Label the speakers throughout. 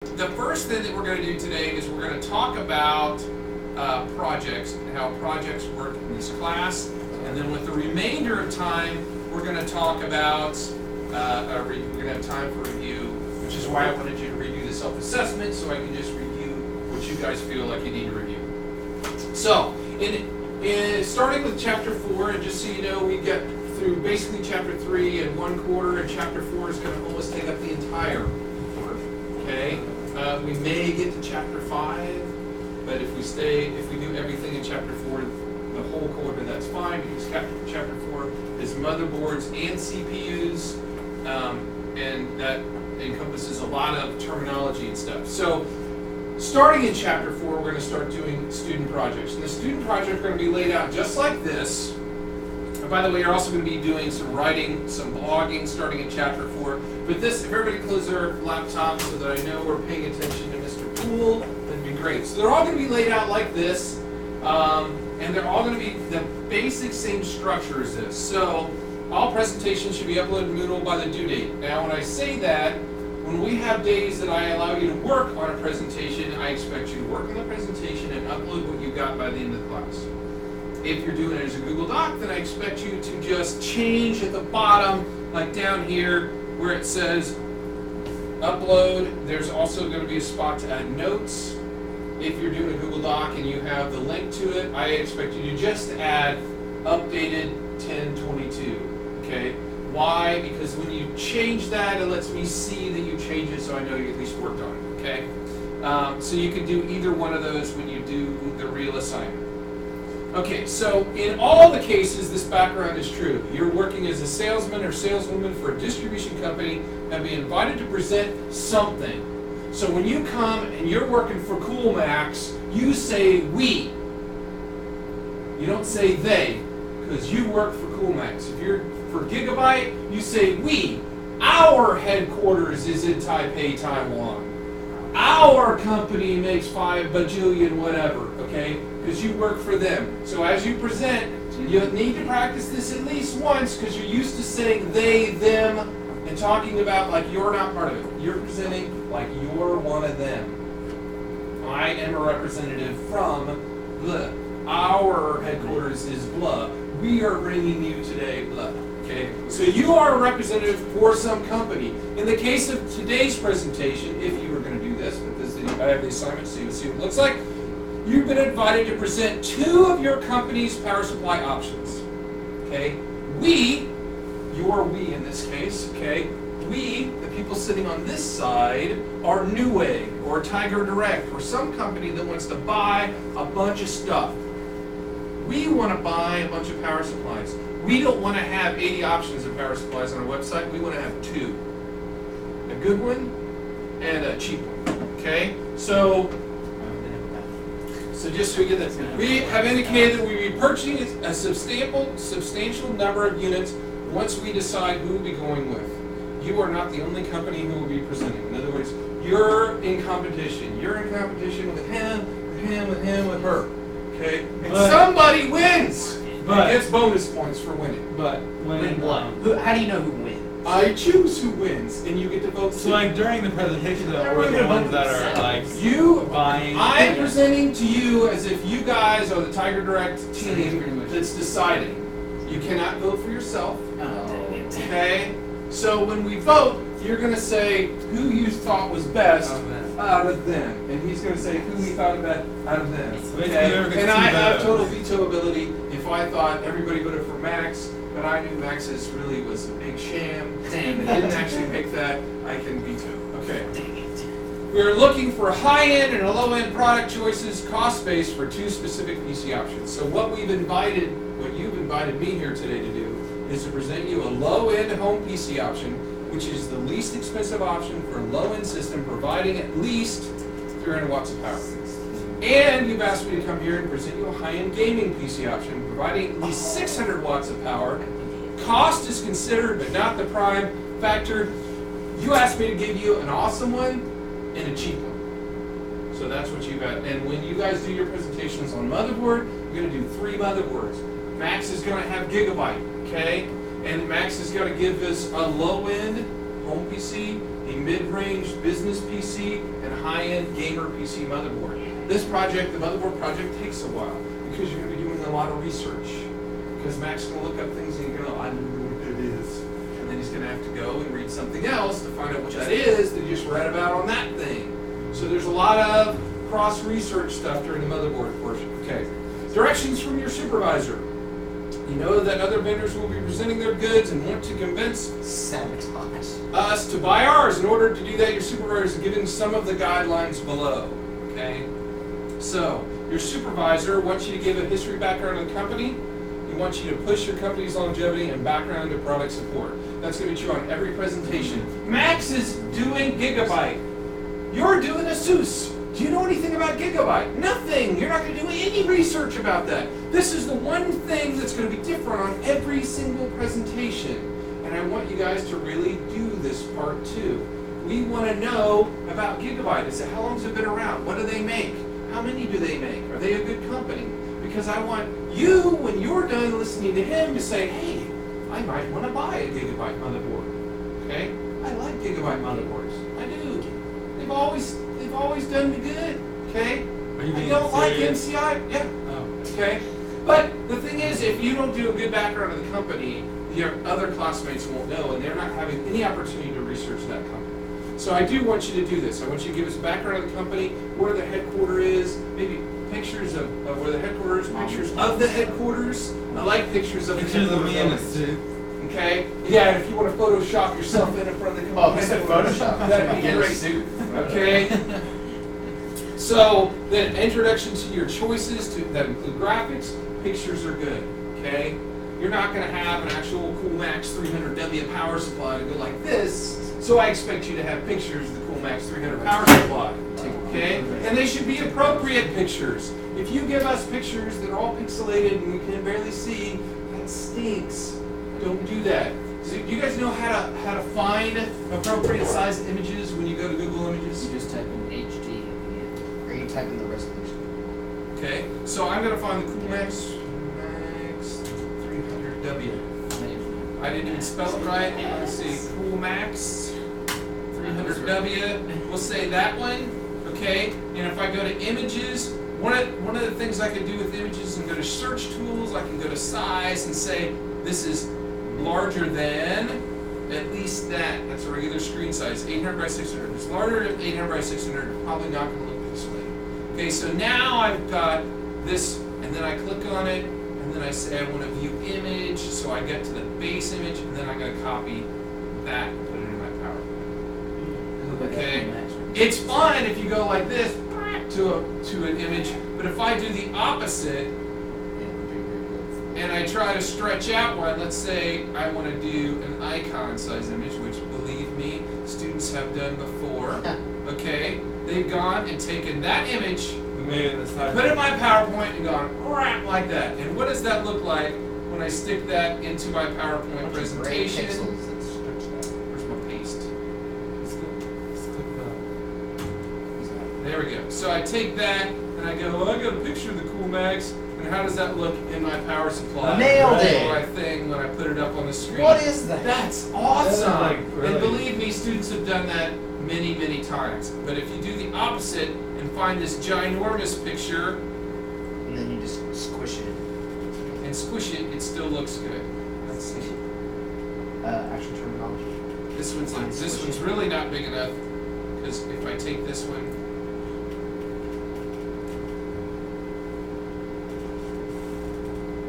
Speaker 1: The first thing that we're going to do today is we're going to talk about projects and how projects work in this class. And then with the remainder of time, we're going to talk about, we're going to have time for review, which is why I wanted you to review the self-assessment so I can just review what you guys feel like you need to review. So, starting with chapter 4, and just so you know, we get through basically chapter 3 in 1 quarter, and chapter 4 is going to almost take up the entire quarter. Okay? We may get to chapter 5, but if we do everything in chapter 4, the whole quarter, that's fine, because chapter 4 is motherboards and CPUs, and that encompasses a lot of terminology and stuff. So, starting in chapter 4, we're going to start doing student projects. And the student projects are going to be laid out just like this. And by the way, you're also going to be doing some writing, some blogging starting in chapter 4. But this, if everybody closes their laptop so that I know we're paying attention to Mr. Poole, that'd be great. So they're all going to be laid out like this. And they're all going to be the basic same structure as this. So all presentations should be uploaded to Moodle by the due date. Now when I say that, when we have days that I allow you to work on a presentation, I expect you to work on the presentation and upload what you got by the end of the class. If you're doing it as a Google Doc, then I expect you to just change at the bottom, like down here, where it says upload. There's also going to be a spot to add notes. If you're doing a Google Doc and you have the link to it, I expect you to just add updated 1022, okay? Why? Because when you change that, it lets me see that you changed it so I know you at least worked on it, okay? So you can do either one of those when you do the real assignment. Okay, so in all the cases, this background is true. You're working as a salesman or saleswoman for a distribution company and be invited to present something. So when you come and you're working for CoolMax, you say we. You don't say they, because you work for CoolMax. If you're for Gigabyte, you say we. Our headquarters is in Taipei, Taiwan. Our company makes 5 bajillion whatever, okay? Because you work for them. So as you present, you need to practice this at least once because you're used to saying they, them, and talking about like you're not part of it. You're presenting like you're one of them. I am a representative from blah. Our headquarters is blah. We are bringing you today blah. Okay? So you are a representative for some company. In the case of today's presentation, if you were going to do this, but this I have the assignment so you'll see what it looks like. You've been invited to present 2 of your company's power supply options. Okay? We, you're we in this case, okay? We, the people sitting on this side, are Newegg or Tiger Direct or some company that wants to buy a bunch of stuff. We want to buy a bunch of power supplies. We don't want to have 80 options of power supplies on our website. We want to have 2. A good one and a cheap one. Okay? So just so we get this, we have indicated that we will be purchasing a substantial number of units once we decide who we'll be going with. You are not the only company who will be presenting. In other words, you're in competition. You're in competition with him, with him, with him, with her. Okay? And somebody wins! But gets bonus points for winning.
Speaker 2: But
Speaker 3: Win what? How do you know who wins?
Speaker 1: I choose who wins, and you get to vote.
Speaker 2: So like during the presentation though, we're the ones that are like buying.
Speaker 1: I'm presenting to you as if you guys are the Tiger Direct team that's deciding. You cannot vote for yourself. Okay? So when we vote, you're going to say who you thought was best out of them. And he's going to say who he thought best out of them. Okay? And I have total veto ability if I thought everybody voted for Max, but I knew Max's really was a big sham, and they didn't actually pick that, I can veto. Okay. We're looking for high-end and low-end product choices, cost-based for 2 specific PC options. So what you've invited me here today to do is to present you a low-end home PC option, which is the least expensive option for a low-end system, providing at least 300 watts of power. And you've asked me to come here and present you a high-end gaming PC option, providing at least 600 watts of power. Cost is considered, but not the prime factor. You asked me to give you an awesome one and a cheap one. So that's what you got. And when you guys do your presentations on motherboard, you're going to do 3 motherboards. Max is going to have Gigabyte, okay? And Max is going to give us a low-end home PC, a mid-range business PC, and a high-end gamer PC motherboard. This project, the motherboard project, takes a while because you're going to be doing a lot of research. Because Mac's going to look up things and you're going to go, I don't know what that is. And then he's going to have to go and read something else to find out what that is that he just read about on that thing. So there's a lot of cross-research stuff during the motherboard portion. Okay. Directions from your supervisor. You know that other vendors will be presenting their goods and want to convince
Speaker 3: Sabotage.
Speaker 1: us to buy ours. In order to do that, your supervisor is given some of the guidelines below. Okay? So, your supervisor wants you to give a history background of the company. He wants you to push your company's longevity and background to product support. That's going to be true on every presentation. Max is doing Gigabyte. You're doing ASUS. Do you know anything about Gigabyte? Nothing. You're not going to do any research about that. This is the one thing that's going to be different on every single presentation. And I want you guys to really do this part too. We want to know about Gigabyte. I said, how long has it been around? What do they make? How many do they make? Are they a good company? Because I want you, when you're done listening to him, to say, hey, I might want to buy a Gigabyte motherboard. Okay? I like Gigabyte motherboards. I do. They've always done me good. Okay?
Speaker 2: Are you
Speaker 1: I
Speaker 2: being
Speaker 1: don't like
Speaker 2: serious?
Speaker 1: MCI. Yeah.
Speaker 2: Oh.
Speaker 1: Okay? But the thing is, if you don't do a good background of the company, your other classmates won't know, and they're not having any opportunity to research that company. So I do want you to do this. I want you to give us a background of the company, where the headquarters is, maybe pictures of where the headquarters, pictures of the headquarters. I like pictures of the
Speaker 2: Pictures of
Speaker 1: headquarters.
Speaker 2: me in a suit.
Speaker 1: Okay? Yeah, and if you want to Photoshop yourself in front of the
Speaker 3: Oh, he said
Speaker 1: headquarters,
Speaker 3: Photoshop.
Speaker 1: that'd be
Speaker 3: Get a
Speaker 1: great.
Speaker 3: suit.
Speaker 1: Okay? So, then introduction to your choices that include graphics, pictures are good, okay? You're not going to have an actual Coolmax 300W power supply to go like this, so I expect you to have pictures of the Coolmax 300 power supply, okay? And they should be appropriate pictures. If you give us pictures that are all pixelated and we can barely see, that stinks. Don't do that. So you guys know how to find appropriate size images when you go to Google Images?
Speaker 3: You just type in HD at the end. Or you type in the resolution.
Speaker 1: Okay, so I'm going to find the Coolmax 300W. I didn't even spell it right. Let's see, Coolmax 300W. We'll say that one. Okay, and if I go to images, one of the things I can do with images is go to search tools. I can go to size and say this is larger than at least that. That's a regular screen size, 800 by 600. If it's larger than 800 by 600, it's probably not going to look pixelated. Okay, so now I've got this, and then I click on it, and then I say I want to view image, so I get to the base image, and then I'm going to copy that and put it in my PowerPoint. Okay, it's fine if you go like this to an image, but if I do the opposite, and I try to stretch out one, let's say I want to do an icon size image, which believe me, students have done before, okay? They've gone and taken that image,
Speaker 2: We made it this time.
Speaker 1: put it in my PowerPoint and gone crap like that. And what does that look like when I stick that into my PowerPoint presentation? Where's my paste? There we go. So I take that and I go, well, I got a picture of the Coolmax, and how does that look in my power supply?
Speaker 3: Nailed it.
Speaker 1: My thing when I put it up on the screen.
Speaker 3: What is that?
Speaker 1: That's awesome.
Speaker 2: That's like really-
Speaker 1: And believe me, students have done that many, many times. But if you do the opposite and find this ginormous picture
Speaker 3: And then you just squish it.
Speaker 1: and squish it, it still looks good. Let's see.
Speaker 3: Actual terminology.
Speaker 1: This one's really not big enough, because if I take this one,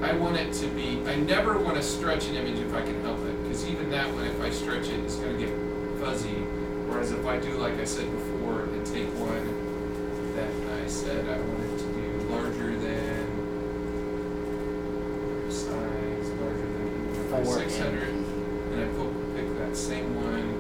Speaker 1: I want it to be, I never want to stretch an image if I can help it, because even that one, if I stretch it, it's going to get fuzzy. Whereas if I do, like I said before, and take one that I said I wanted to do larger than size, larger than 600, and I pick that same one.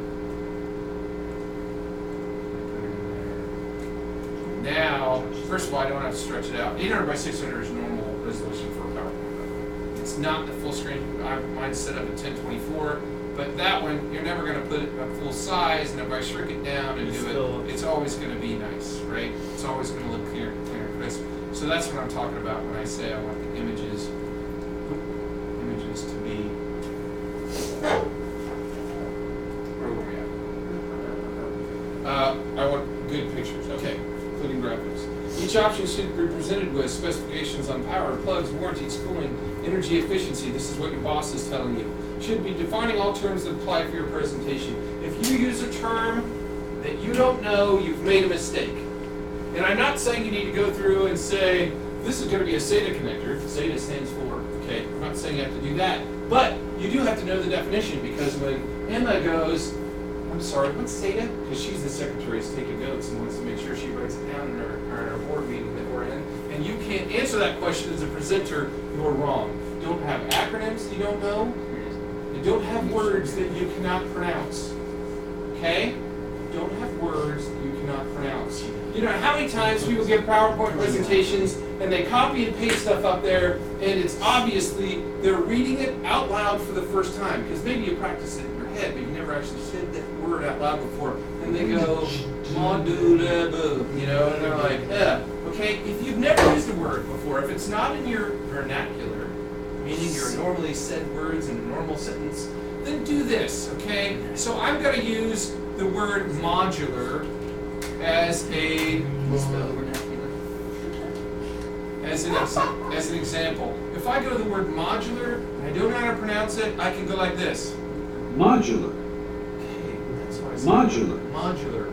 Speaker 1: Now, first of all, I don't have to stretch it out. 800 by 600 is normal resolution for a PowerPoint. It's not the full screen. Mine's set up at 1024, but that one, you're never going to put it at full size, and if I shrink it down and do it, it's always going to be nice, right? It's always going to look clear and crisp. So that's what I'm talking about when I say I want the images to be. Where were we at? I want good pictures. Okay. graphics. Each option should be presented with specifications on power, plugs, warranties, cooling, energy efficiency. This is what your boss is telling you. Should be defining all terms that apply for your presentation. If you use a term that you don't know, you've made a mistake. And I'm not saying you need to go through and say, this is going to be a SATA connector. SATA stands for, okay, I'm not saying you have to do that. But you do have to know the definition, because when Emma goes, I'm sorry, what's SATA? Because she's the secretary who's taking notes and wants to make sure she writes it down in our board meeting that we're in. And you can't answer that question as a presenter, you're wrong. Don't have acronyms you don't know. You don't have words that you cannot pronounce. Okay? Don't have words that you cannot pronounce. You know how many times people give PowerPoint presentations and they copy and paste stuff up there, and it's obviously they're reading it out loud for the first time, because maybe you practice it in your head, but you never actually said that word out loud before. And they go, modulable, you know, and they're like, okay, if you've never used a word before, if it's not in your vernacular, meaning your normally said words in a normal sentence, then do this, okay? So I'm going to use the word modular as an example. If I go to the word modular and I don't know how to pronounce it, I can go like this.
Speaker 4: Modular.
Speaker 1: Okay, that's what I said.
Speaker 4: Modular.
Speaker 1: Modular.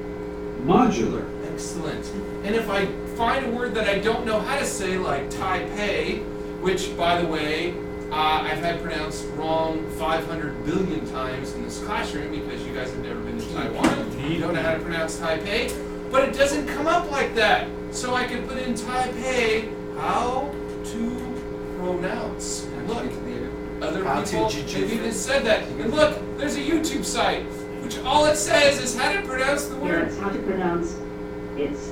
Speaker 4: Modular.
Speaker 1: Excellent. And if I find a word that I don't know how to say, like Taipei, which, by the way, I've had pronounced wrong 500 billion times in this classroom because you guys have never been to Taiwan. You don't know how to pronounce Taipei, but it doesn't come up like that. So I can put in Taipei, how to pronounce. And look, other people have even said that. And look, there's a YouTube site, which all it says is how to pronounce the
Speaker 5: Here,
Speaker 1: word.
Speaker 5: it's how to pronounce, it's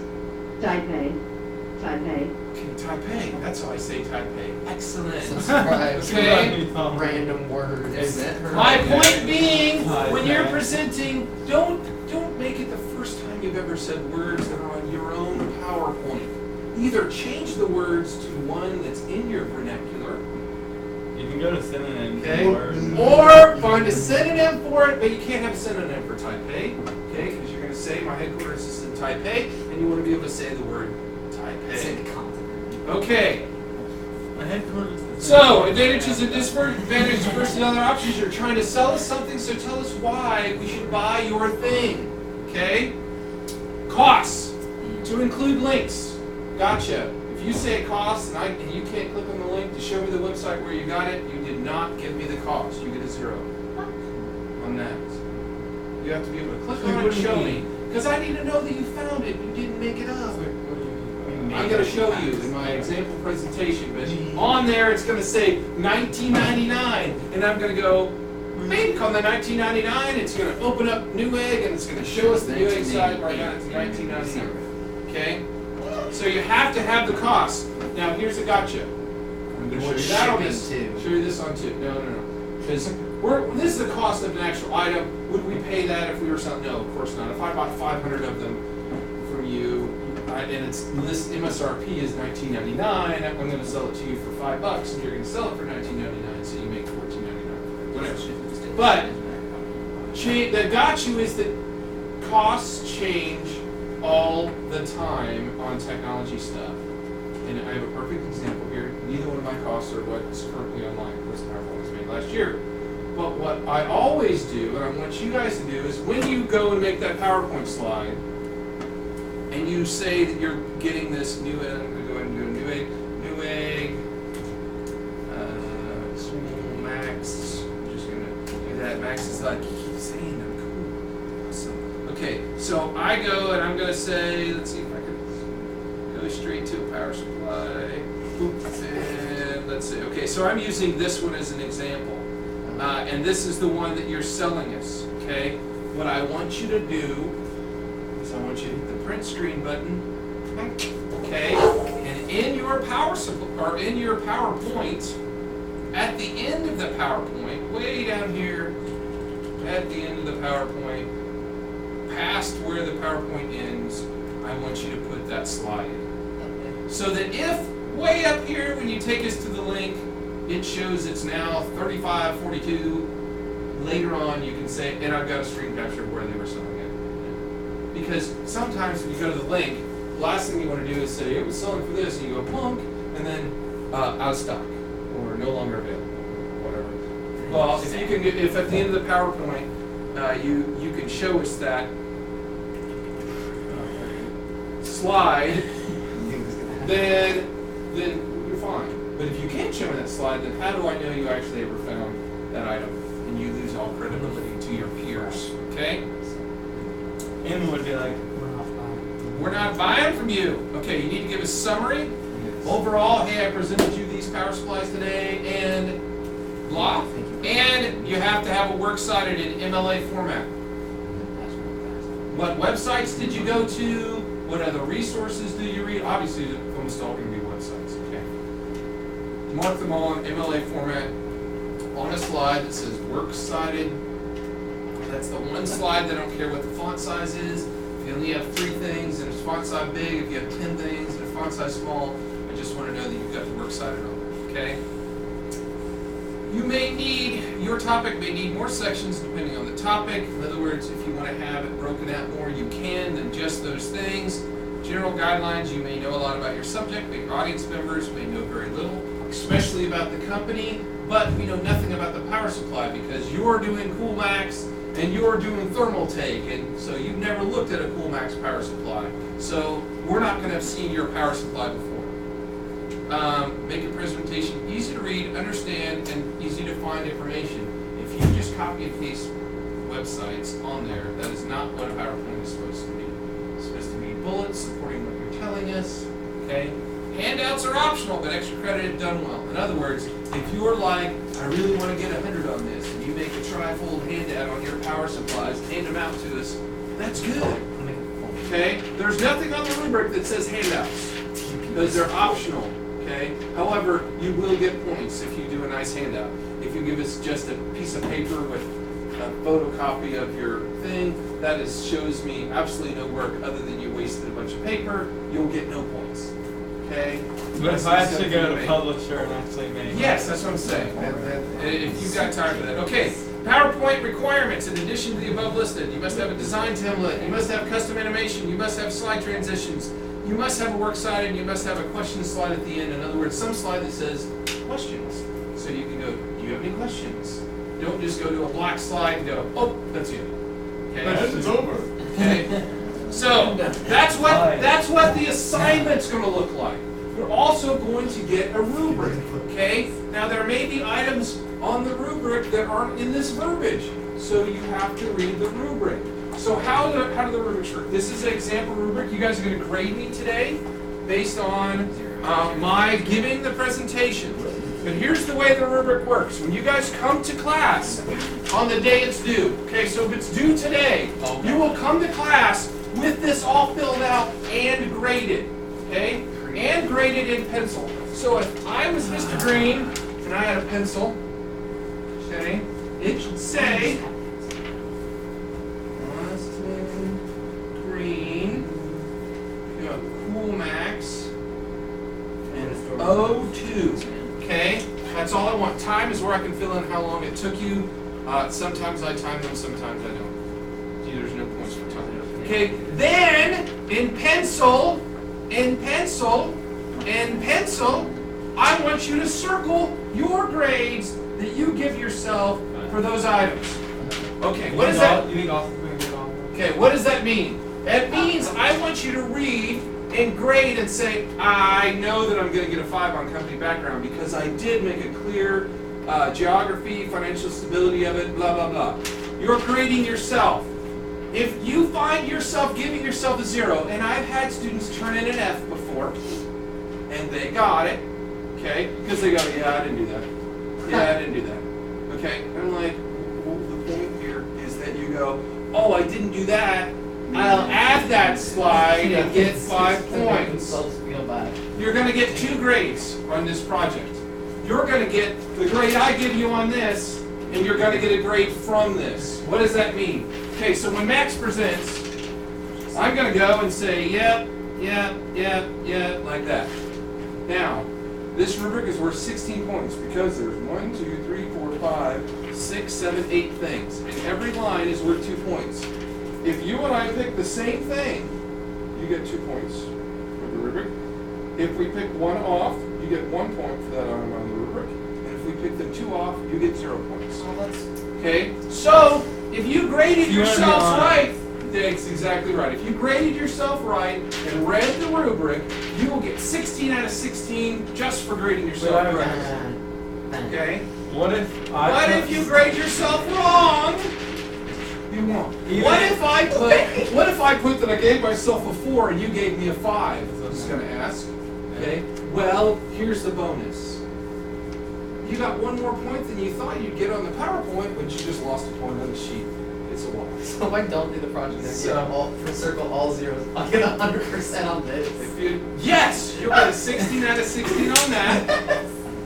Speaker 5: Taipei, Taipei.
Speaker 1: Okay, Taipei. That's how I say Taipei. Excellent.
Speaker 3: So surprised.
Speaker 1: Okay.
Speaker 3: Random word. Is it?
Speaker 1: My point being, when you're presenting, don't make it the first time you've ever said words that are on your own PowerPoint. Either change the words to one that's in your vernacular,
Speaker 2: You can go to synonyms
Speaker 1: okay,
Speaker 2: or
Speaker 1: or find a synonym for it, but you can't have a synonym for Taipei, okay? Because you're going to say my headquarters is in Taipei, and you want to be able to say the word
Speaker 3: Say
Speaker 1: Taipei.
Speaker 3: the continent.
Speaker 1: Okay.
Speaker 2: my headquarters.
Speaker 1: So, advantages and disadvantages versus other options. You're trying to sell us something, so tell us why we should buy your thing. Okay? Costs. To include links. Gotcha. If you say it costs and you can't click on the link to show me the website where you got it, you did not give me the cost. You get a 0 on that. You have to be able to click on it and show me. Because I need to know that you found it. You didn't make it up. I'm going to show you in my example presentation, but on there it's going to say 1999, and I'm going to go, bink on the 1999, it's going to open up Newegg, and it's going to show us the Newegg site where I got it to 1999. Okay? So you have to have the cost. Now here's a gotcha. I'm going to show you that on this.
Speaker 3: Shipping, too.
Speaker 1: Show you this on two. No. Because this is the cost of an actual item. Would we pay that if we were selling? No, of course not. If I bought 500 of them from you, and its list MSRP is $19.99, I'm going to sell it to you for $5, and you're going to sell it for $19.99, so you make $14.99. Whatever. But the got you is that costs change all the time on technology stuff. And I have a perfect example here. Neither one of my costs are what's currently online. This PowerPoint was made last year. But what I always do, and I want you guys to do, is when you go and make that PowerPoint slide, and you say that you're getting this new egg, I'm going to go ahead and do a Newegg, small Max. I'm just going to do that. Max is like, you keep saying I'm cool. Awesome. Okay, so I go and I'm going to say, let's see if I can go straight to a power supply. And let's see. Okay, so I'm using this one as an example. And this is the one that you're selling us. Okay, what I want you to do, I want you to hit the print screen button, okay, and in your power supply, or in your PowerPoint, at the end of the PowerPoint, way down here, at the end of the PowerPoint, past where the PowerPoint ends, I want you to put that slide in. So that if, way up here, when you take us to the link, it shows it's now 35:42, later on you can say, and I've got a screen capture of where they were selling it. Because sometimes when you go to the link, last thing you want to do is say, it was selling for this, and you go plunk, and then out of stock, or no longer available, or whatever. Well, if you can, if at the end of the PowerPoint, you can show us that slide, then you're fine. But if you can't show me that slide, then how do I know you actually ever found that item? And you lose all credibility to your peers, okay?
Speaker 2: Amy would be like,
Speaker 1: We're not buying from you. Okay, you need to give a summary. Overall, hey, I presented you these power supplies today, and blah. And you have to have a works cited in MLA format. What websites did you go to? What other resources do you read? Obviously, almost all going to be websites, okay? Mark them all in MLA format on a slide that says works cited. That's the one slide that I don't care what the font size is. If you only have 3 things and it's font size big, if you have 10 things and it's font size small, I just want to know that you've got the works cited on there, okay? You may need, your topic may need more sections depending on the topic. In other words, if you want to have it broken out more, you can than just those things. General guidelines, you may know a lot about your subject, but your audience members may know very little, especially about the company, but we know nothing about the power supply because you're doing Coolmax and you're doing Thermaltake, and so you've never looked at a Coolmax power supply. So we're not going to have seen your power supply before. Make a presentation easy to read, understand, and easy to find information. If you just copy and paste websites on there, that is not what a PowerPoint is supposed to be. It's supposed to be bullets supporting what you're telling us, okay? Handouts are optional, but extra credit if done well. In other words, if you're like, I really want to get 100 on this, and you make a tri-fold handout on your power supplies, hand them out to us, that's good, okay? There's nothing on the rubric that says handouts, because they're optional. Okay. However, you will get points if you do a nice handout. If you give us just a piece of paper with a photocopy of your thing, that shows me absolutely no work other than you wasted a bunch of paper. You'll get no points. Okay.
Speaker 2: but if I actually go to the publisher and actually make.
Speaker 1: Yes, that's what I'm saying. If you've got time for that. Okay. PowerPoint requirements. In addition to the above listed, you must have a design template. You must have custom animation. You must have slide transitions. You must have a works cited, and you must have a question slide at the end. In other words, some slide that says questions. So you can go, do you have any questions? Don't just go to a black slide and go, oh, that's you. Okay?
Speaker 2: It's over.
Speaker 1: Okay. So that's what the assignment's going to look like. You're also going to get a rubric. Okay. Now there may be items on the rubric that aren't in this verbiage, so you have to read the rubric. So how do the rubrics work? This is an example rubric. You guys are going to grade me today based on my giving the presentation. But here's the way the rubric works. When you guys come to class on the day it's due, okay, so if it's due today, you will come to class with this all filled out and graded, okay? And graded in pencil. So if I was Mr. Green and I had a pencil, okay, it should say Green, you have Coolmax, and O2, okay? That's all I want. Time is where I can fill in how long it took you. Sometimes I time them, sometimes I don't. See, there's no points for time. Okay, then in pencil, I want you to circle your grades that you give yourself for those items. Okay, what is that?
Speaker 2: You think all 3 get off?
Speaker 1: Okay, what does that mean? That means I want you to read and grade and say, I know that I'm going to get a 5 on company background because I did make a clear geography, financial stability of it, blah, blah, blah. You're grading yourself. If you find yourself giving yourself a 0, and I've had students turn in an F before, and they got it, okay, because they go, yeah, I didn't do that. Yeah, I didn't do that. Okay, and I'm like, well, the point here is that you go, oh, I didn't do that. I'll add that slide and get 5 points. You're going to get 2 grades on this project. You're going to get the grade I give you on this, and you're going to get a grade from this. What does that mean? Okay, so when Max presents, I'm going to go and say, yep, like that. Now, this rubric is worth 16 points because there's 1, 2, 3, 4, 5, 6, 7, 8 things. And every line is worth 2 points. If you and I pick the same thing, you get 2 points. rubric. If we pick one off, you get 1 point for that item on the rubric. And if we pick the two off, you get 0 points.
Speaker 3: Oh, that's
Speaker 1: Okay? So, if you graded
Speaker 2: You wanna be
Speaker 1: yourselves
Speaker 2: honest.
Speaker 1: right, that's exactly right. If you graded yourself right and read the rubric, you will get 16 out of 16 just for grading yourself
Speaker 2: But I-
Speaker 1: right. Okay?
Speaker 2: What if I?
Speaker 1: What if you grade yourself wrong? You won't.
Speaker 2: Even
Speaker 1: What
Speaker 2: if-
Speaker 1: if I put that I gave myself a 4 and you gave me a 5? I was gonna ask. Okay. Well, here's the bonus. You got one more point than you thought you'd get on the PowerPoint, but you just lost a point on the sheet. It's a loss.
Speaker 3: so if I don't do the project, I
Speaker 1: So-
Speaker 3: get all circle all zeros. I get 100% on this.
Speaker 1: If you yes, you'll get a 16 out of 16 on that,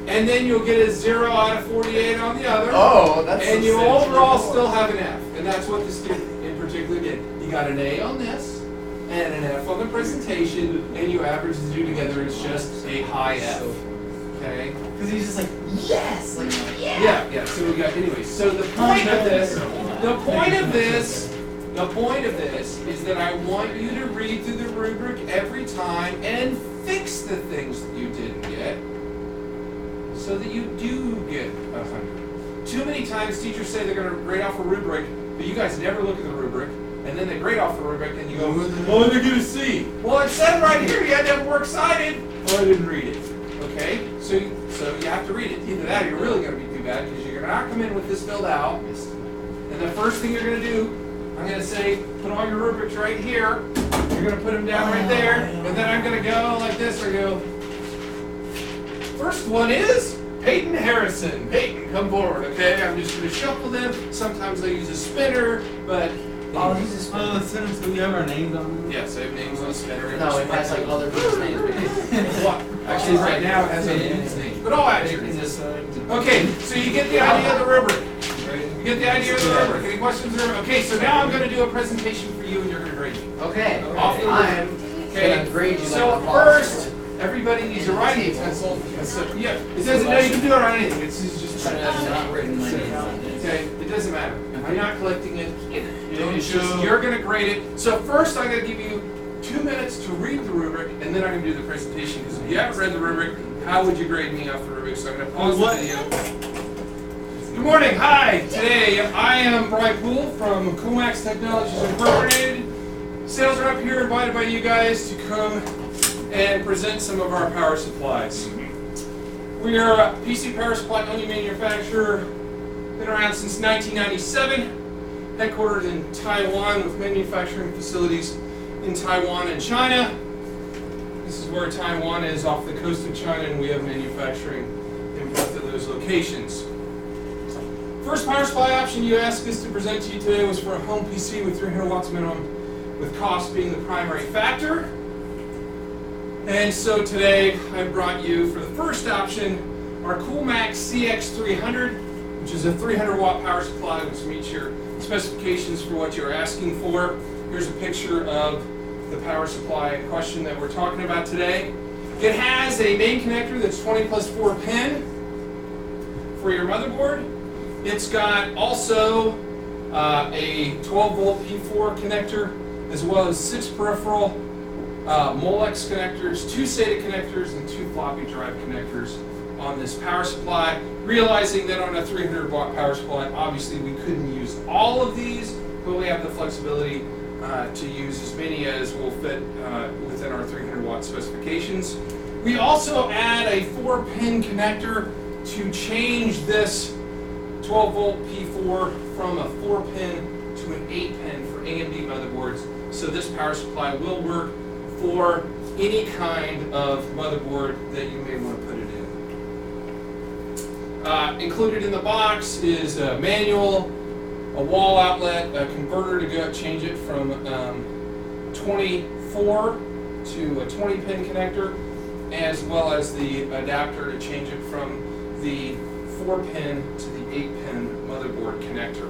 Speaker 1: and then you'll get a 0 out of 48 on the other.
Speaker 3: Oh, that's.
Speaker 1: And you
Speaker 3: substantially
Speaker 1: overall
Speaker 3: more.
Speaker 1: still have an F, and that's what the student in particular did. You got an A on this, and an F on the presentation, and you average the two together, it's just a high F. Okay?
Speaker 3: Because he's just like, yes, like
Speaker 1: Yeah, so we got, anyway, so the point of this is that I want you to read through the rubric every time and fix the things that you didn't get, so that you do get 100. Too many times teachers say they're gonna grade off a rubric, but you guys never look at the rubric, and then they grade off the rubric, and you go, oh, they're gonna C. Well, it said right here you had to have works cited, or I didn't read it. Okay? So you have to read it. Either that or you're really gonna be too bad, because you're gonna not come in with this filled out, and the first thing you're gonna do, I'm gonna say, put all your rubrics right here, you're gonna put them down right there, and then I'm gonna go like this, or go, first one is Peyton Harrison. Peyton, come forward, okay? I'm just gonna shuffle them. Sometimes I use a spinner, but
Speaker 2: Oh, he's just one of the sentence. Do we have our names on them?
Speaker 1: yes, I have names on a spinner.
Speaker 3: No, it has like other people's names.
Speaker 1: What? Actually, right now it has other people's names, but I'll add yours. Okay, so you get the idea of the rubric. You get the idea of the rubric. Any questions? Okay, so now I'm gonna do a presentation for you, and you're gonna grade me.
Speaker 3: Okay,
Speaker 1: Off the
Speaker 3: I'm
Speaker 1: Okay,
Speaker 3: gonna grade you
Speaker 1: so
Speaker 3: like a boss.
Speaker 1: first, everybody needs a writing utensil. So, yeah, it doesn't, no, you can do it on anything, it's just.
Speaker 3: I've not written my name on this.
Speaker 1: Okay, it doesn't matter, I'm not collecting it, it's just, you're gonna grade it. So first, I'm gonna give you 2 minutes to read the rubric, and then I'm gonna do the presentation, because if you haven't read the rubric, how would you grade me off the rubric? So I'm gonna pause the video. Good morning, hi, today I am Brian Poole from Coolmax Technologies Incorporated. Sales rep here, invited by you guys to come and present some of our power supplies. We are a PC power supply only manufacturer, been around since 1997, headquartered in Taiwan with manufacturing facilities in Taiwan and China. This is where Taiwan is, off the coast of China, and we have manufacturing in both of those locations. First power supply option you asked us to present to you today was for a home PC with 300 watts minimum, with cost being the primary factor. And so today I brought you, for the first option, our Coolmax CX300, which is a 300 watt power supply which meets your specifications for what you're asking for. Here's a picture of the power supply question that we're talking about today. It has a main connector that's 20 plus 4 pin for your motherboard. It's got also a 12 volt P4 connector, as well as 6 peripheral Molex connectors, 2 SATA connectors, and 2 floppy drive connectors on this power supply. Realizing that on a 300 watt power supply, obviously we couldn't use all of these, but we have the flexibility to use as many as will fit within our 300 watt specifications. We also add a 4 pin connector to change this 12 volt P4 from a 4 pin to an 8 pin for AMD motherboards. So this power supply will work for any kind of motherboard that you may want to put it in. Included in the box is a manual, a wall outlet, a converter to go change it from 24 to a 20 pin connector, as well as the adapter to change it from the 4 pin to the 8 pin motherboard connector.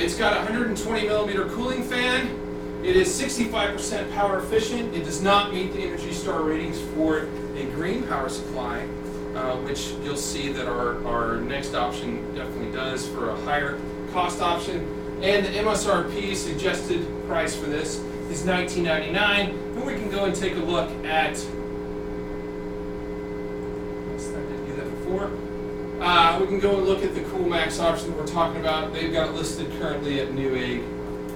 Speaker 1: It's got a 120 millimeter cooling fan. It is 65% power efficient. It does not meet the Energy Star ratings for a green power supply, which you'll see that our next option definitely does for a higher cost option. And the MSRP suggested price for this is $19.99, and we can go and take a look at. I did do that before. We can go and look at the Coolmax option that we're talking about. They've got it listed currently at Newegg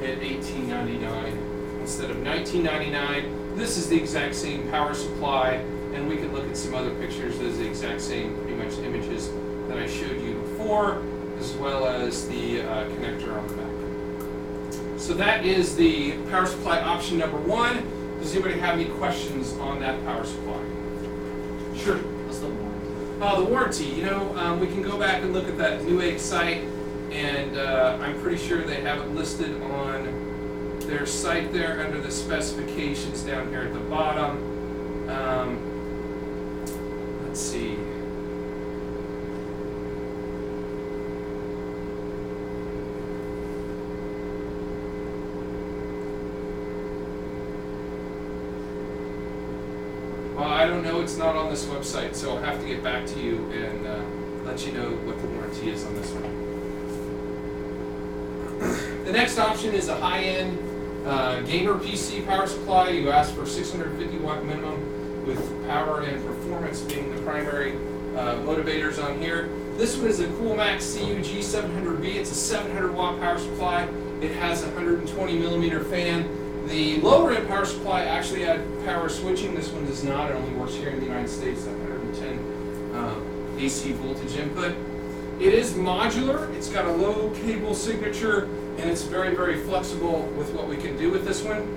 Speaker 1: at $18.99 instead of $19.99. This is the exact same power supply, and we can look at some other pictures. Those are the exact same, pretty much, images that I showed you before, as well as the connector on the back. So that is the power supply option number 1. Does anybody have any questions on that power supply? Sure.
Speaker 3: What's the warranty?
Speaker 1: The warranty, we can go back and look at that Newegg site, and I'm pretty sure they have it listed on their site there under the specifications down here at the bottom. Let's see. Well, I don't know, it's not on this website, so I'll have to get back to you and let you know what the warranty is on this one. The next option is a high-end gamer PC power supply. You ask for 650 watt minimum with power and performance being the primary motivators on here. This one is a Coolmax CUG 700B. It's a 700 watt power supply. It has a 120 millimeter fan. The lower end power supply actually had power switching. This one does not. It only works here in the United States at 110 AC voltage input. It is modular. It's got a low cable signature, and it's very, very flexible with what we can do with this one.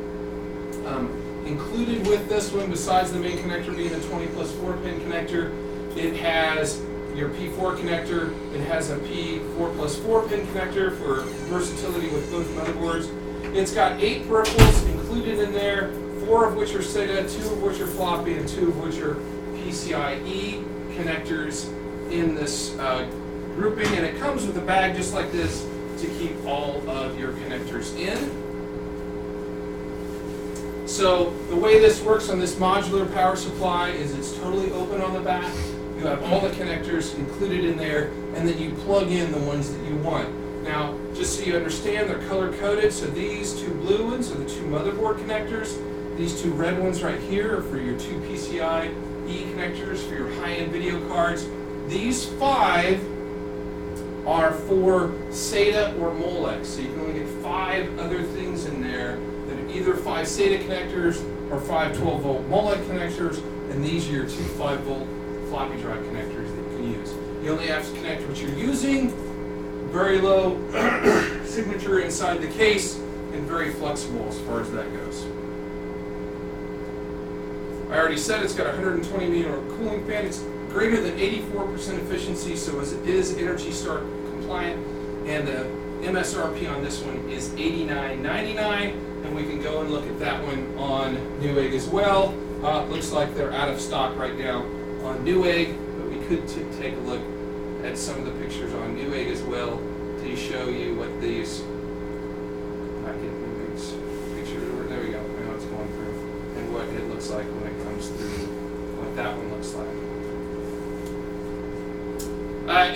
Speaker 1: Included with this one, besides the main connector being a 20+4 pin connector, it has your P4 connector. It has a P4+4 pin connector for versatility with both motherboards. It's got 8 peripherals included in there, 4 of which are SATA, 2 of which are floppy, and 2 of which are PCIe connectors in this grouping. And it comes with a bag just like this to keep all of your connectors in. So the way this works on this modular power supply is it's totally open on the back. You have all the connectors included in there, and then you plug in the ones that you want. Now, just so you understand, they're color-coded, so these 2 blue ones are the 2 motherboard connectors. These 2 red ones right here are for your 2 PCIe connectors for your high-end video cards. These 5 are for SATA or Molex, so you can only get 5 other things in there that are either 5 SATA connectors or 5 12-volt Molex connectors, and these are your 2 5-volt floppy drive connectors that you can use. You only have to connect what you're using. Very low signature inside the case, and very flexible as far as that goes. I already said it's got a 120 millimeter cooling fan. It's greater than 84% efficiency, so it is Energy Star compliant. And the MSRP on this one is $89.99, and we can go and look at that one on Newegg as well. Looks like they're out of stock right now on Newegg, but we could take a look at some of the pictures on Newegg as well to show you what these. I get Newegg's picture. There we go. Now it's going through, and what it looks like when it comes through. What that one looks like.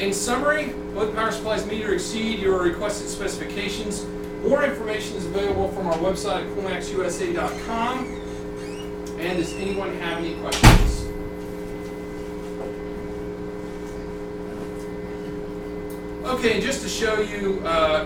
Speaker 1: In summary, both power supplies meet or exceed your requested specifications. More information is available from our website at coolmaxusa.com. And does anyone have any questions? Okay, just to show you,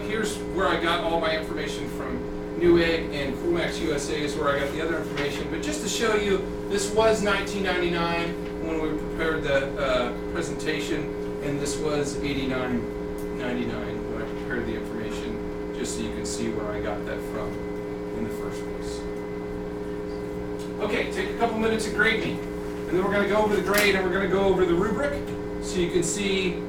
Speaker 1: here's where I got all my information from Newegg, and Coolmax USA is where I got the other information. But just to show you, this was $19.99 when we prepared the presentation, and this was $89.99 when I prepared the information, just so you can see where I got that from in the first place. Okay, take a couple minutes to grade me, and then we're going to go over the grade, and we're going to go over the rubric, so you can see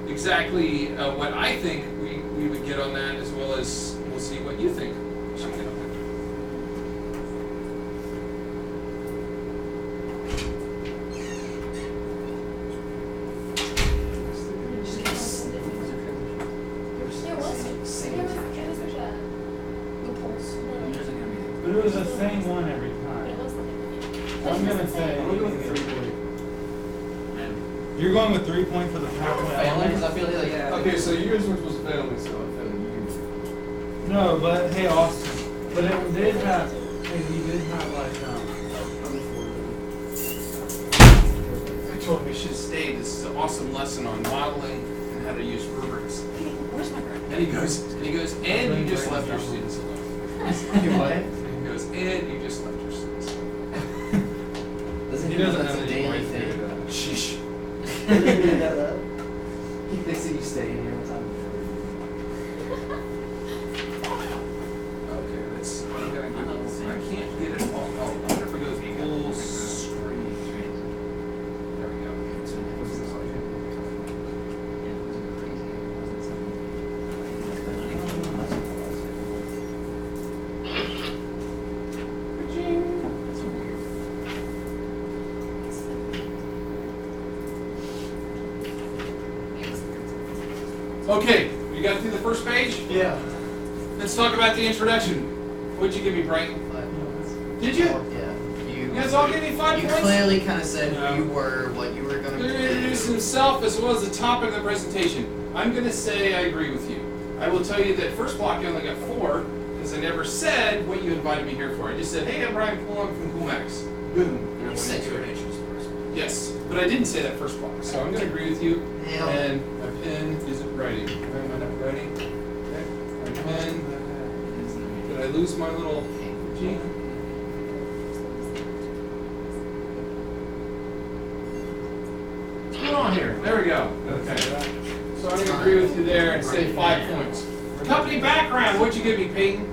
Speaker 1: exactly what I think we would get on that, as well as we'll see what you think we should get on that.
Speaker 2: But it was the same one every time. I'm gonna say you're going with 3 point for the PowerPoint.
Speaker 3: Failing? I feel like
Speaker 6: Okay, so yours was failing, so I failed.
Speaker 2: No, but hey, Austin. But it did have. he did have like
Speaker 1: I told him he should stay. This is an awesome lesson on modeling and how to use rubrics. Where's my grade? And he goes, and you just left your students alone.
Speaker 3: What?
Speaker 1: He goes, and you just left your students alone.
Speaker 3: Doesn't
Speaker 2: he
Speaker 3: he know
Speaker 2: doesn't
Speaker 3: that's
Speaker 2: have
Speaker 3: a
Speaker 2: any
Speaker 3: daily
Speaker 2: voice to do
Speaker 3: thing?
Speaker 2: that.
Speaker 1: Sheesh.
Speaker 3: Doesn't he know that? He thinks that you stay in here all the time.
Speaker 1: Okay, let's. I can't get it all. Oh, I wonder if it goes full screen. There we go. Okay, you got through the first page?
Speaker 3: Yeah.
Speaker 1: Let's talk about the introduction. What'd you give me, Brighton? Did you?
Speaker 3: Yeah.
Speaker 1: You guys all give me 5
Speaker 3: You
Speaker 1: points?
Speaker 3: clearly kind of said who you were, what you were going
Speaker 1: He's
Speaker 3: to
Speaker 1: going to introduce himself as well as the topic of the presentation. I'm going to say I agree with you. I will tell you that first block I only got 4 because I never said what you invited me here for. I just said, hey, I'm Brian Cool, I'm from CoolMax. Boom. And I
Speaker 3: You
Speaker 1: went
Speaker 3: said
Speaker 1: into
Speaker 3: you were
Speaker 1: it.
Speaker 3: anxious first.
Speaker 1: Yes, but I didn't say that first block, so I'm going to agree with you.
Speaker 3: Hell.
Speaker 1: And my pen isn't writing. Why am I not writing? Okay. My pen. Did I lose my little G? What's going on here? There we go. Okay. So I'm going to agree with you there and say 5 points. Company background, what'd you give me, Peyton?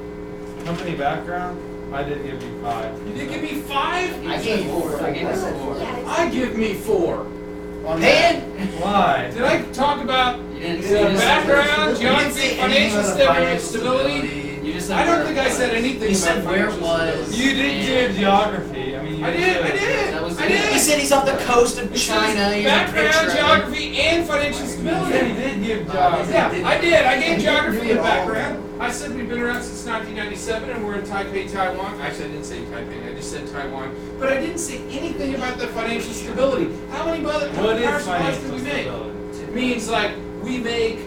Speaker 2: company background. I did give you 5.
Speaker 1: You did give me 5?
Speaker 3: I gave you 4. I gave you 4.
Speaker 1: I give me 4. On that.
Speaker 3: Pan?
Speaker 2: Why?
Speaker 1: Did I talk about
Speaker 3: You didn't
Speaker 1: background,
Speaker 3: you didn't
Speaker 1: geography,
Speaker 3: say anything
Speaker 1: financial
Speaker 3: about the
Speaker 1: stability?
Speaker 3: You just said
Speaker 1: I don't
Speaker 3: where
Speaker 1: think
Speaker 3: it
Speaker 1: I said
Speaker 3: was.
Speaker 1: anything
Speaker 3: You
Speaker 1: about
Speaker 3: said where it
Speaker 1: financial
Speaker 3: was.
Speaker 2: You did give geography. I mean, you
Speaker 1: I did.
Speaker 3: That was
Speaker 1: I did.
Speaker 3: He said he's off the coast of
Speaker 1: It says
Speaker 3: China. Here's a
Speaker 1: background,
Speaker 3: picture of it.
Speaker 1: geography, and financial
Speaker 2: You
Speaker 1: stability.
Speaker 2: said he did give geography.
Speaker 1: Yeah, I did. I gave geography
Speaker 3: You
Speaker 1: and
Speaker 3: all.
Speaker 1: background. I said we've been around since 1997 and we're in Taipei, Taiwan. Actually, I didn't say Taipei. I just said Taiwan. But I didn't say anything about the financial stability. How many
Speaker 2: What
Speaker 1: power
Speaker 2: is
Speaker 1: supplies do
Speaker 2: financial
Speaker 1: we make?
Speaker 2: stability?
Speaker 1: It means like we make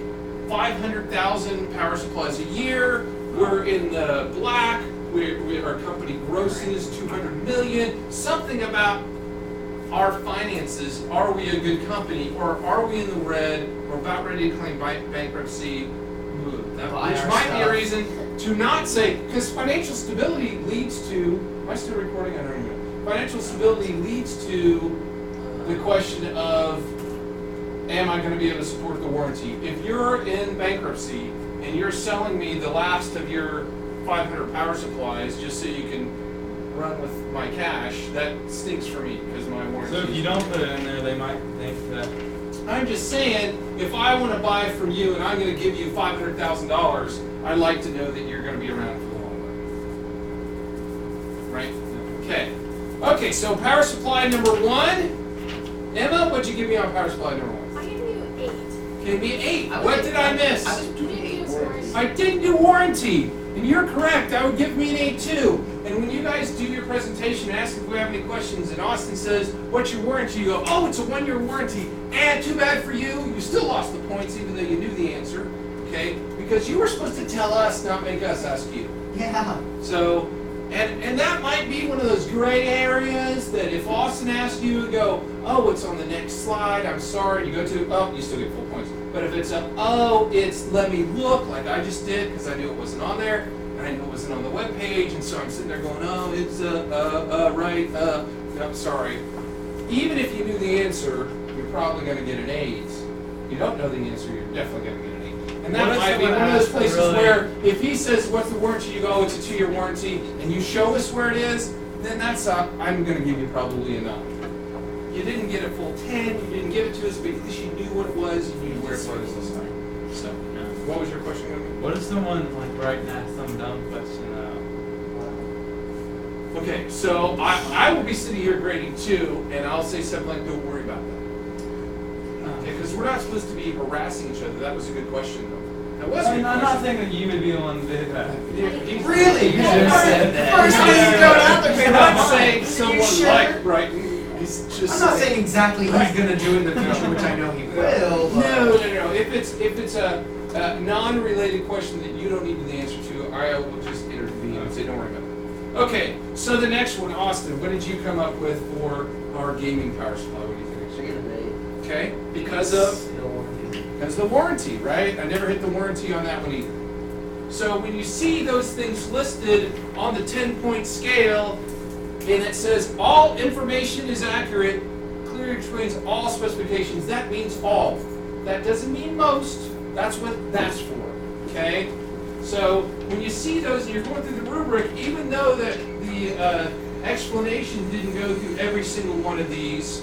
Speaker 1: 500,000 power supplies a year. We're in the black. Our company grosses 200 million. Something about our finances. Are we a good company, or are we in the red? We're about ready to claim bankruptcy,
Speaker 3: Buy
Speaker 1: which
Speaker 3: our
Speaker 1: might be a
Speaker 3: stuff.
Speaker 1: reason to not say, because financial stability leads to. Am I still recording? I don't even know. Financial stability leads to the question of, am I going to be able to support the warranty? If you're in bankruptcy and you're selling me the last of your 500 power supplies just so you can run with my cash, that stinks for me because my warranty.
Speaker 2: So if you don't put it in there, they might think that.
Speaker 1: I'm just saying, if I want to buy from you and I'm going to give you $500,000, I'd like to know that you're going to be around for the long run. Right? Okay. Okay, so power supply number 1. Emma, what'd you give me on power supply number 1?
Speaker 6: I gave you 8.
Speaker 1: Give me 8.
Speaker 3: I
Speaker 1: What
Speaker 3: was-
Speaker 1: did I miss?
Speaker 3: I was
Speaker 6: You didn't use words.
Speaker 1: I didn't do warranty, and you're correct. That would give me an 8 too. And when you guys do your presentation and ask if we have any questions, and Austin says, "What's your warranty?" You go, "Oh, it's a 1-year warranty." And too bad for you. You still lost the points, even though you knew the answer. Okay, because you were supposed to tell us, not make us ask you.
Speaker 3: Yeah.
Speaker 1: So, and that might be one of those gray areas that if Austin asks you, go, "Oh, it's on the next slide. I'm sorry." You go to, "Oh," you still get full points. But if it's a, "Oh, it's let me look," like I just did because I knew it wasn't on there and I knew it wasn't on the web page, and so I'm sitting there going, "Oh, it's right. No, sorry." Even if you knew the answer, you're probably going to get an 8. If you don't know the answer, you're definitely going to get an 8. And that
Speaker 2: What if
Speaker 1: might be
Speaker 2: someone
Speaker 1: one of those
Speaker 2: asks
Speaker 1: places
Speaker 2: really-
Speaker 1: where if he says, "What's the warranty?" you go, "Oh, it's a 2-year warranty," and you show us where it is, then that's I'm going to give you probably a 9. You didn't get a full 10, you didn't give it to us, but at least you knew what it was, you knew where it was this time. So, what was your question going to be?
Speaker 2: What if someone like right now some dumb question?
Speaker 1: Okay, so I will be sitting here grading 2, and I'll say something like, "Don't worry about that." Okay, because we're not supposed to be harassing each other. That was a good question, though. That was a
Speaker 2: I
Speaker 1: good
Speaker 2: mean, I'm not
Speaker 1: question.
Speaker 2: saying that you would be the one to do that.
Speaker 3: Really? You should have said that.
Speaker 1: First thing
Speaker 2: you throw it out there,
Speaker 1: I'm not saying
Speaker 3: You
Speaker 1: someone
Speaker 3: sure?
Speaker 1: like Brighton. He's just
Speaker 3: I'm not saying exactly he's gonna do in the future, which I know he will. but-
Speaker 1: No. If it's a non-related question that you don't need the answer to, I will just intervene and say, "Don't worry about it." Okay, so the next one, Austin, what did you come up with for our gaming power supply? What do you think?
Speaker 3: Should I get an 8?
Speaker 1: Okay, because of
Speaker 3: No warranty.
Speaker 1: Because the warranty, right? I never hit the warranty on that one either. So when you see those things listed on the 10-point scale, and it says all information is accurate, clearly explains all specifications, that means all. That doesn't mean most. That's what that's for, okay? So when you see those and you're going through the rubric, even though that the explanation didn't go through every single one of these,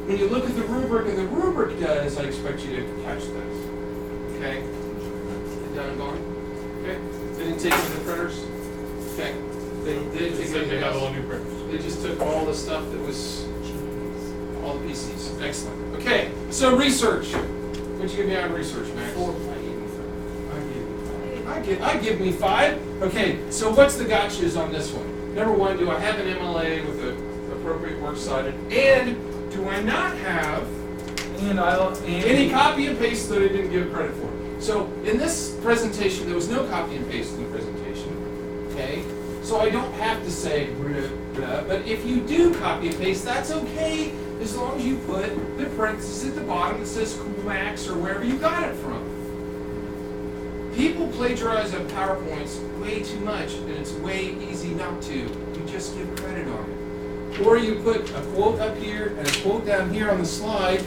Speaker 1: when you look at the rubric and the rubric does, I expect you to catch this. Okay? Done and gone? Okay? They didn't take any of the printers? Okay. They didn't take anything else.
Speaker 2: new printers.
Speaker 1: They just took all the stuff that was, all the PCs. Excellent. Okay, so research. What'd you give me on research, Max?
Speaker 2: 4.
Speaker 1: I give me 5. Okay, so what's the gotchas on this one? Number 1, do I have an MLA with the appropriate works cited? And do I not have any copy and paste that I didn't give credit for? So in this presentation, there was no copy and paste in the presentation. Okay? So I don't have to say blah, blah, but if you do copy and paste, that's okay, as long as you put the parentheses at the bottom that says Coolmax or wherever you got it from. People plagiarize on PowerPoints way too much, and it's way easy not to. You just give credit on it. Or you put a quote up here and a quote down here on the slide,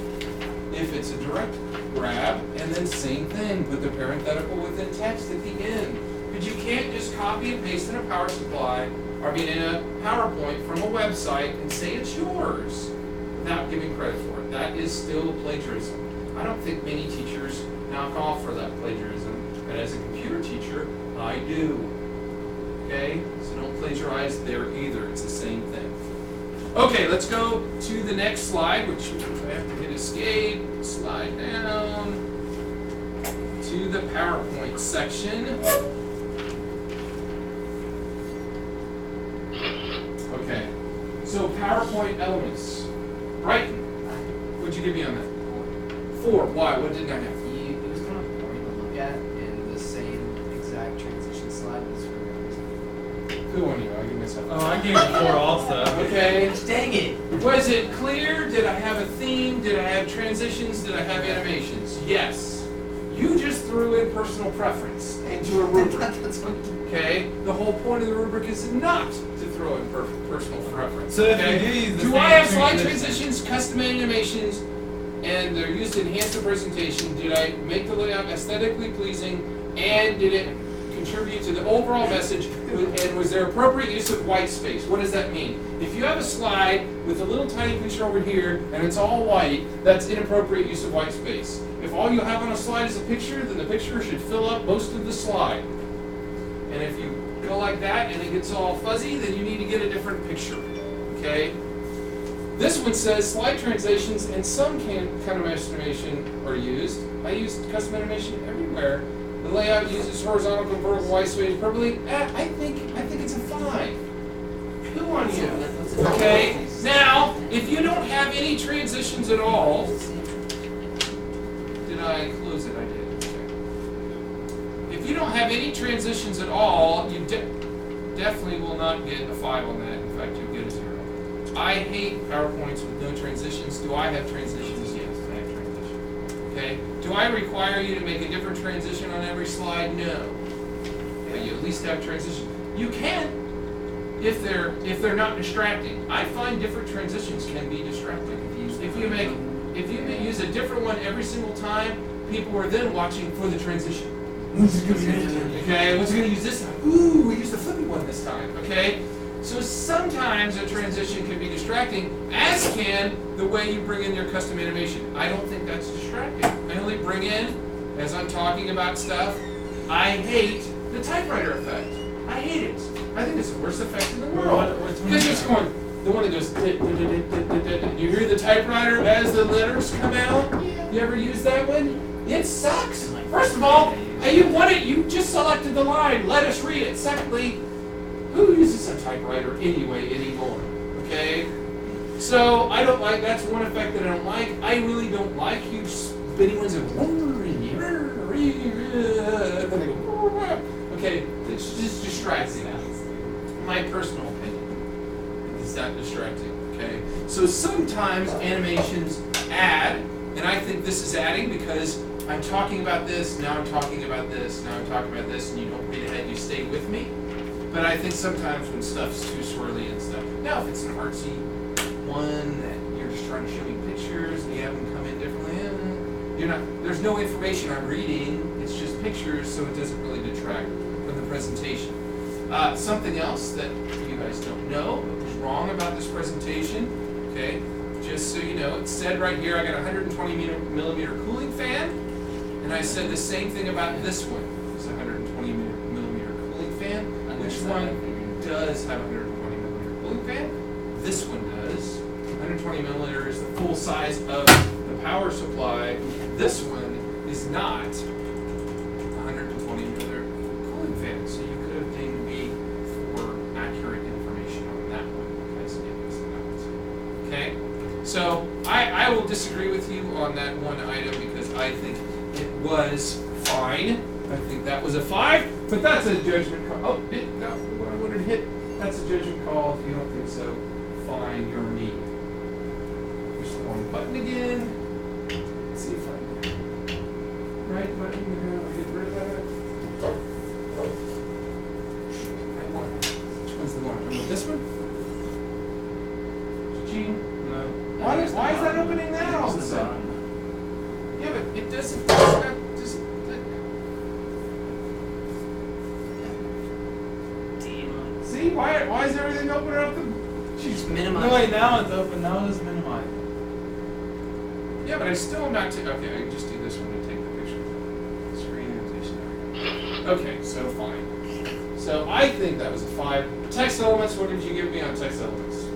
Speaker 1: if it's a direct grab, and then same thing, put the parenthetical within text at the end. But you can't just copy and paste in a power supply, or in a PowerPoint from a website and say it's yours without giving credit for it. That is still plagiarism. I don't think many teachers knock off for that plagiarism, but as a computer teacher, I do. Okay? So don't plagiarize there either, it's the same thing. Okay, let's go to the next slide, which I have to hit escape, slide down to the PowerPoint section. Okay, so PowerPoint elements. Brighton, what'd you give me on that? 4. Why? What didn't I have?
Speaker 3: It was kind of boring to look at, and the same exact transition slide was for no reason.
Speaker 1: Who on you? I'll give myself.
Speaker 2: Oh, I gave it 4 also.
Speaker 1: Okay.
Speaker 3: Dang it!
Speaker 1: Was it clear? Did I have a theme? Did I have transitions? Did I have animations? Yes. You just threw in personal preference into a rubric.
Speaker 3: That's what.
Speaker 1: Okay? The whole point of the rubric is not to throw in personal preference.
Speaker 2: So if
Speaker 1: okay?
Speaker 2: you do use the
Speaker 1: Do
Speaker 2: same
Speaker 1: I have slide
Speaker 2: transition-
Speaker 1: transitions, custom animations, and they're used to enhance the presentation? Did I make the layout aesthetically pleasing, and did it contribute to the overall message, and was there appropriate use of white space? What does that mean? If you have a slide with a little tiny picture over here, and it's all white, that's inappropriate use of white space. If all you have on a slide is a picture, then the picture should fill up most of the slide. And if you go like that and it gets all fuzzy, then you need to get a different picture, okay? This one says slide transitions and some kind of animation are used. I use custom animation everywhere. The layout uses horizontal and vertical white space appropriately. I think it's a 5. Who on you? Okay. Now, if you don't have any transitions at all, did I close it? I did. Okay. If you don't have any transitions at all, you definitely will not get a 5 on that. In fact, you'll get a 0. I hate PowerPoints with no transitions. Do I have transitions? Yes, I have transitions. Okay. Do I require you to make a different transition on every slide? No. Okay, you at least have transitions. You can, if they're not distracting. I find different transitions can be distracting. If you use a different one every single time, people are then watching for the transition. Okay, what's going to use this time? Ooh, we used the flippy one this time. Okay, so sometimes a transition can be distracting, as can the way you bring in your custom animation. I don't think that's distracting. I only bring in, as I'm talking about stuff, I hate the typewriter effect. I hate it. I think it's the worst effect in the world. Because it's going, the one that goes, you hear the typewriter as the letters come out? You ever use that one? It sucks. First of all, you just selected the line, let us read it. Secondly, who uses a typewriter anyway anymore? Okay? So I don't like, that's one effect that I don't like. I really don't like huge spinning ones that go, and then they go, okay, it's just distracting. my personal opinion. It's that distracting, okay? So sometimes animations add, and I think this is adding because I'm talking about this, now I'm talking about this, now I'm talking about this, and you don't read ahead, you stay with me. But I think sometimes when stuff's too swirly and stuff. Now, if it's an artsy one that you're just trying to show me pictures and you have them come in differently, you're not. There's no information I'm reading. It's just pictures, so it doesn't really detract from the presentation. Something else that you guys don't know is wrong about this presentation. Okay, just so you know, it said right here I got a 120 millimeter cooling fan, and I said the same thing about this one. It's a 120 millimeter cooling fan. Which one does have a 120 millimeter cooling fan? This one does. 120 millimeter is the full size of the power supply. This one is not a 120 millimeter cooling fan. So you could have dinged me for accurate information on that one because it was not. Okay? So I will disagree with you on that one item because I think it was fine. I think that was a 5, but that's a judgment call. Oh, no, what I wanted to hit, that's a judgment call. If you don't think so, fine, you're me. Push the wrong button again. Let's see if I can. Right button, get rid of that. Right one. Which one's the one? This one? Gene?
Speaker 2: No.
Speaker 1: Why is that opening now all of a sudden? Yeah, but it doesn't, it's not, just, see, why is everything open up the,
Speaker 3: Just
Speaker 2: No,
Speaker 3: minimize.
Speaker 2: wait, now it's open. Now it's minimized.
Speaker 1: yeah, but I still am not, okay, I can just do this one to take the picture. Screen annotation, there we go. Okay, so fine. So I think that was a 5. Text elements, what did you give me on text elements?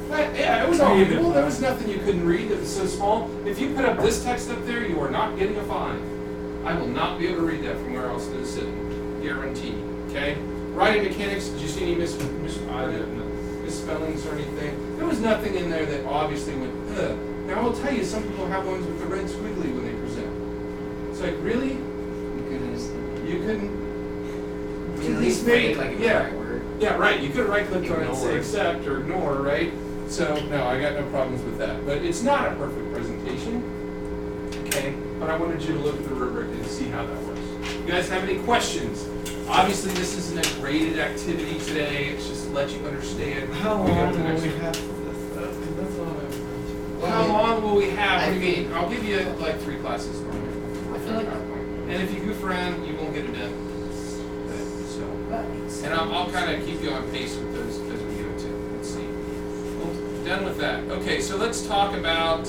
Speaker 1: Yeah, it was all cool. There was nothing you couldn't read that was so small. If you put up this text up there, you are not getting a 5. I will not be able to read that from where else it is sitting. Guaranteed. Okay? Writing mechanics, did you see any misspellings or anything? There was nothing in there that obviously went, ugh. Now I will tell you, some people have ones with the red squiggly when they present. It's like, really? You couldn't
Speaker 3: At least make like a
Speaker 1: yeah.
Speaker 3: right word.
Speaker 1: Yeah, right. You could have right-clicked on it and say
Speaker 3: Ignore.
Speaker 1: accept or ignore, right? So, no, I got no problems with that. But it's not a perfect presentation, okay? But I wanted you to look at the rubric and see how that works. You guys have any questions? Obviously, this isn't a graded activity today. It's just to let you understand.
Speaker 2: How
Speaker 1: We go
Speaker 2: long
Speaker 1: to the
Speaker 2: will
Speaker 1: next
Speaker 2: we
Speaker 1: one.
Speaker 2: have for this stuff? 'Cause that's all I've
Speaker 1: How long will we have? What do you
Speaker 3: I
Speaker 1: mean?
Speaker 3: think-
Speaker 1: I'll give you like 3 classes normally.
Speaker 3: I feel like-
Speaker 1: And if you goof around, you won't get it done. So. And I'll kind of keep you on pace with those as we go too. Let's see. Well, done with that. Okay, so let's talk about.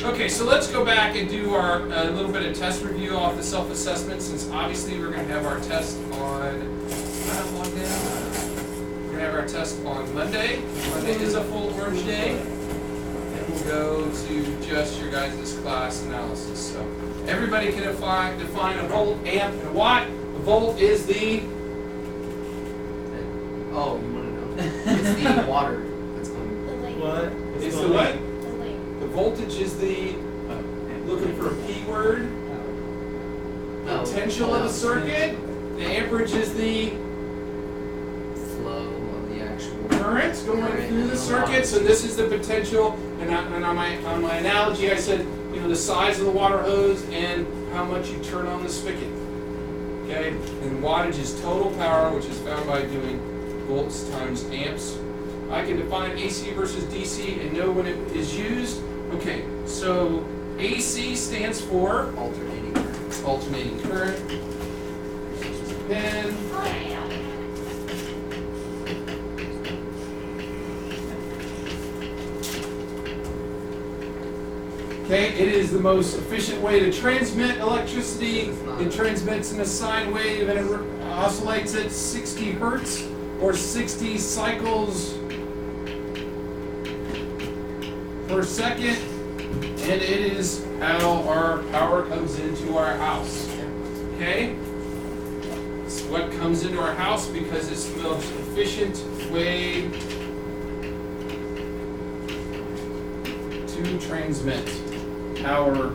Speaker 1: Okay, so let's go back and do our a little bit of test review off the self-assessment, since obviously we're going to have our test on. We're going to have our test on Monday. Monday is a full orange day. And we'll go to just your guys' class analysis. So everybody can define a volt, amp, and a watt. A volt is the.
Speaker 3: Oh, you want to know? It's the water that's going.
Speaker 6: The link.
Speaker 2: What?
Speaker 1: It's the what?
Speaker 6: The link.
Speaker 1: The voltage is the. Looking for a P word. Potential of the circuit. The amperage is the
Speaker 3: flow of the actual
Speaker 1: current going through the circuit. So this is the potential. And on my analogy, I said, the size of the water hose and how much you turn on the spigot. Okay. And wattage is total power, which is found by doing volts times amps. I can define AC versus DC and know when it is used. Okay. So AC stands for
Speaker 3: alternating current.
Speaker 1: alternating current. Pen. Okay, it is the most efficient way to transmit electricity. It transmits in a sine wave and it oscillates at 60 hertz or 60 cycles per second. And it is how our power comes into our house. Okay? It's what comes into our house because it's the most efficient way to transmit power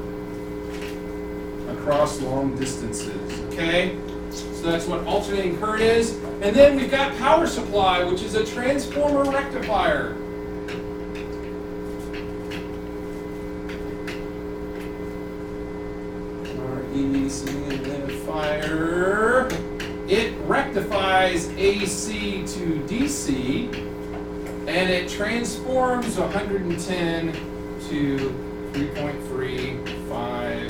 Speaker 1: across long distances, okay? So that's what alternating current is. And then we've got power supply, which is a transformer rectifier. REC rectifier. It rectifies AC to DC, and it transforms 110 to 3.35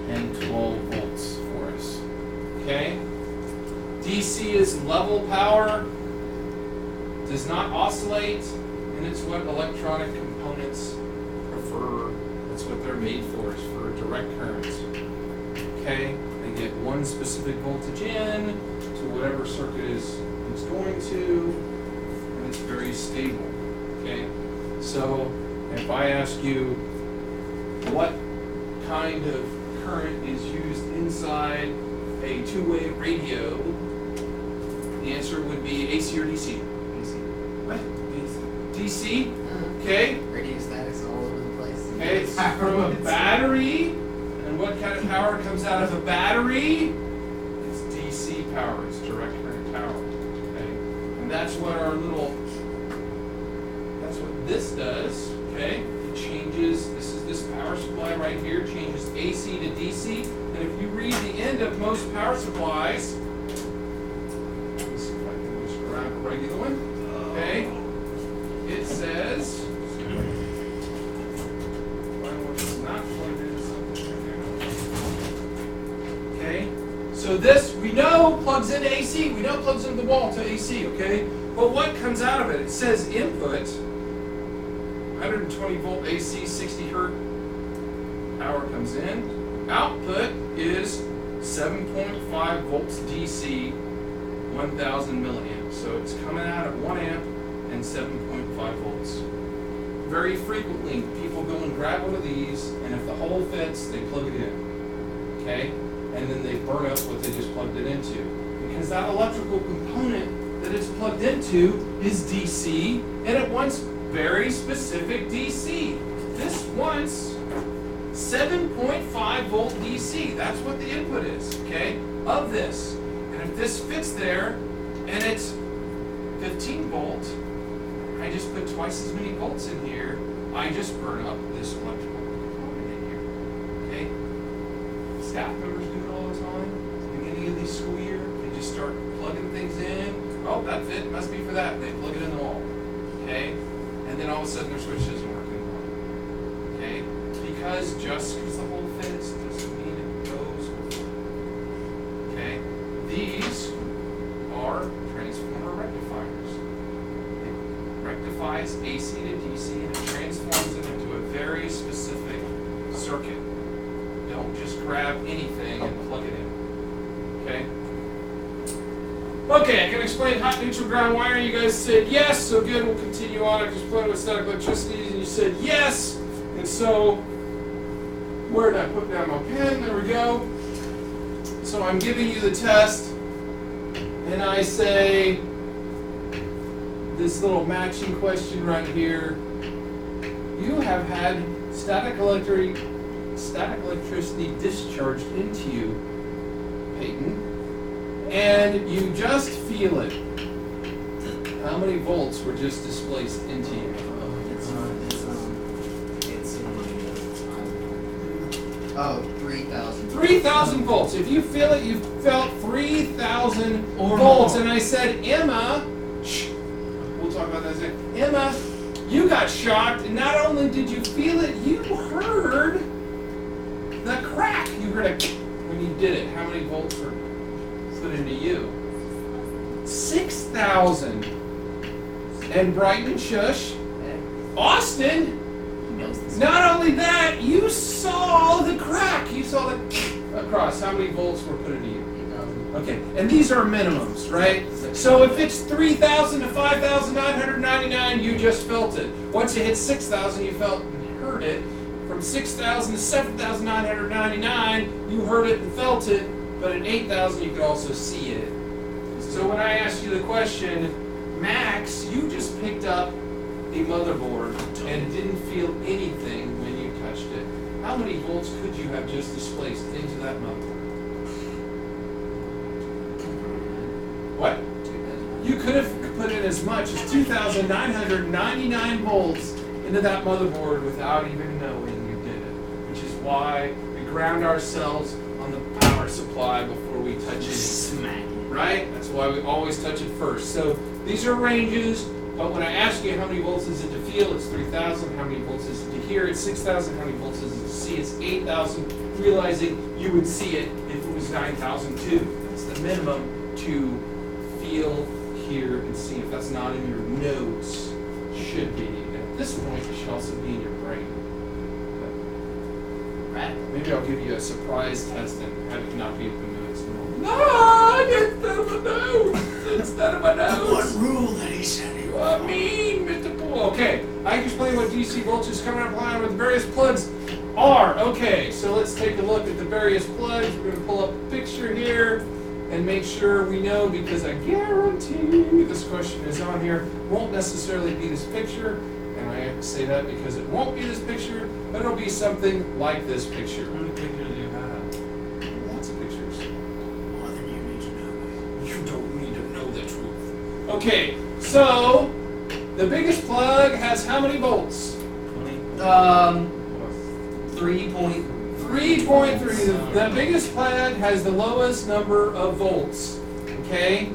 Speaker 1: and 12 volts for us. Okay? DC is level power, does not oscillate, and it's what electronic components prefer. That's what they're made for, is for direct currents. Okay? They get one specific voltage in to whatever circuit it's going to, and it's very stable. Okay? So if I ask you what kind of current is used inside a two-way radio, the answer would be AC or DC. What? DC? Okay.
Speaker 3: Radio statics all over the place.
Speaker 1: Okay, it's from a battery. And what kind of power comes out of a battery? It's DC power. It's direct current power. Okay. And that's what that's what this does. Okay. It changes, this power supply right here changes AC to DC. And if you read the end of most power supplies, let's see if I can just grab a regular one. Okay. It says, not plugged into something. Okay. So this we know plugs into AC. We know it plugs into the wall to AC. Okay. But what comes out of it? It says input 120 volt AC, 60 hertz. Power comes in. Output is 7.5 volts DC, 1000 milliamps. So it's coming out at 1 amp and 7.5 volts. Very frequently, people go and grab one of these, and if the hole fits, they plug it in. Okay? And then they burn up what they just plugged it into. Because that electrical component that it's plugged into is DC, and it wants very specific DC. This wants 7.5 volt DC. That's what the input is, okay, of this. And if this fits there, and it's 15 volt, I just put twice as many volts in here. I just burn up this electrical component in here, okay? Staff members do it all the time. At the beginning of the school year, they just start plugging things in. Oh, that fit, must be for that. They plug it in the wall, okay? And then all of a sudden their switch doesn't work anymore, okay? Because just because the hole fits doesn't mean it goes. Okay? These are transformer rectifiers. It rectifies AC to DC and it transforms it into a very specific circuit. Don't just grab anything and plug it in. Okay? Okay, I can explain hot neutral ground wiring. You guys said yes, so good, we'll continue on. I just played with static electricity and you said yes. And so, where did I put down my pen? There we go. So I'm giving you the test, and I say this little matching question right here. You have had static electricity discharged into you, Peyton, and you just feel it. How many volts were just displaced into you?
Speaker 3: Oh, 3,000.
Speaker 1: 3,000 volts. If you feel it, you felt 3,000 volts. And I said, Emma, shh, we'll talk about that in a second. Emma, you got shocked, and not only did you feel it, you heard the crack. You heard a when you did it. How many volts were put into you? 6,000. And Brighton, shush. Austin, not only that, you saw the crack. You saw the across. How many volts were put into you?
Speaker 3: 8,000.
Speaker 1: Okay, and these are minimums, right? So if it's 3,000 to 5,999, you just felt it. Once you hit 6,000, you felt and heard it. From 6,000 to 7,999, you heard it and felt it. But at 8,000, you could also see it. So when I asked you the question, Max, you just picked up a motherboard and didn't feel anything when you touched it, how many volts could you have just displaced into that motherboard? What? You could have put in as much as 2,999 volts into that motherboard without even knowing you did it, which is why we ground ourselves on the power supply before we touch it.
Speaker 3: Smack.
Speaker 1: Right? That's why we always touch it first. So these are ranges, but when I ask you how many volts is it to feel, it's 3,000. How many volts is it to hear? It's 6,000. How many volts is it to see? It's 8,000. Realizing you would see it if it was 9,002. That's the minimum to feel, hear, and see. If that's not in your notes, should be. And at this point, it should also be in your brain.
Speaker 3: Right.
Speaker 1: Maybe I'll give you a surprise test and have it not be in the notes. No, instead of my notes. Instead of my notes.
Speaker 3: rule that he said he
Speaker 1: You are mean, Mr. Poole. Okay, I can explain what DC voltage coming up line with various plugs are. Okay, so let's take a look at the various plugs. We're going to pull up a picture here and make sure we know, because I guarantee this question is on here. Won't necessarily be this picture, and I say that because it won't be this picture, but it'll be something like this picture.
Speaker 2: How many pictures do you have?
Speaker 1: Lots of pictures.
Speaker 3: More than you need to know.
Speaker 1: You don't need to know the truth. Okay, so the biggest plug has how many volts?
Speaker 2: 20?
Speaker 3: 3.3.
Speaker 1: 3.3. The biggest plug has the lowest number of volts. Okay?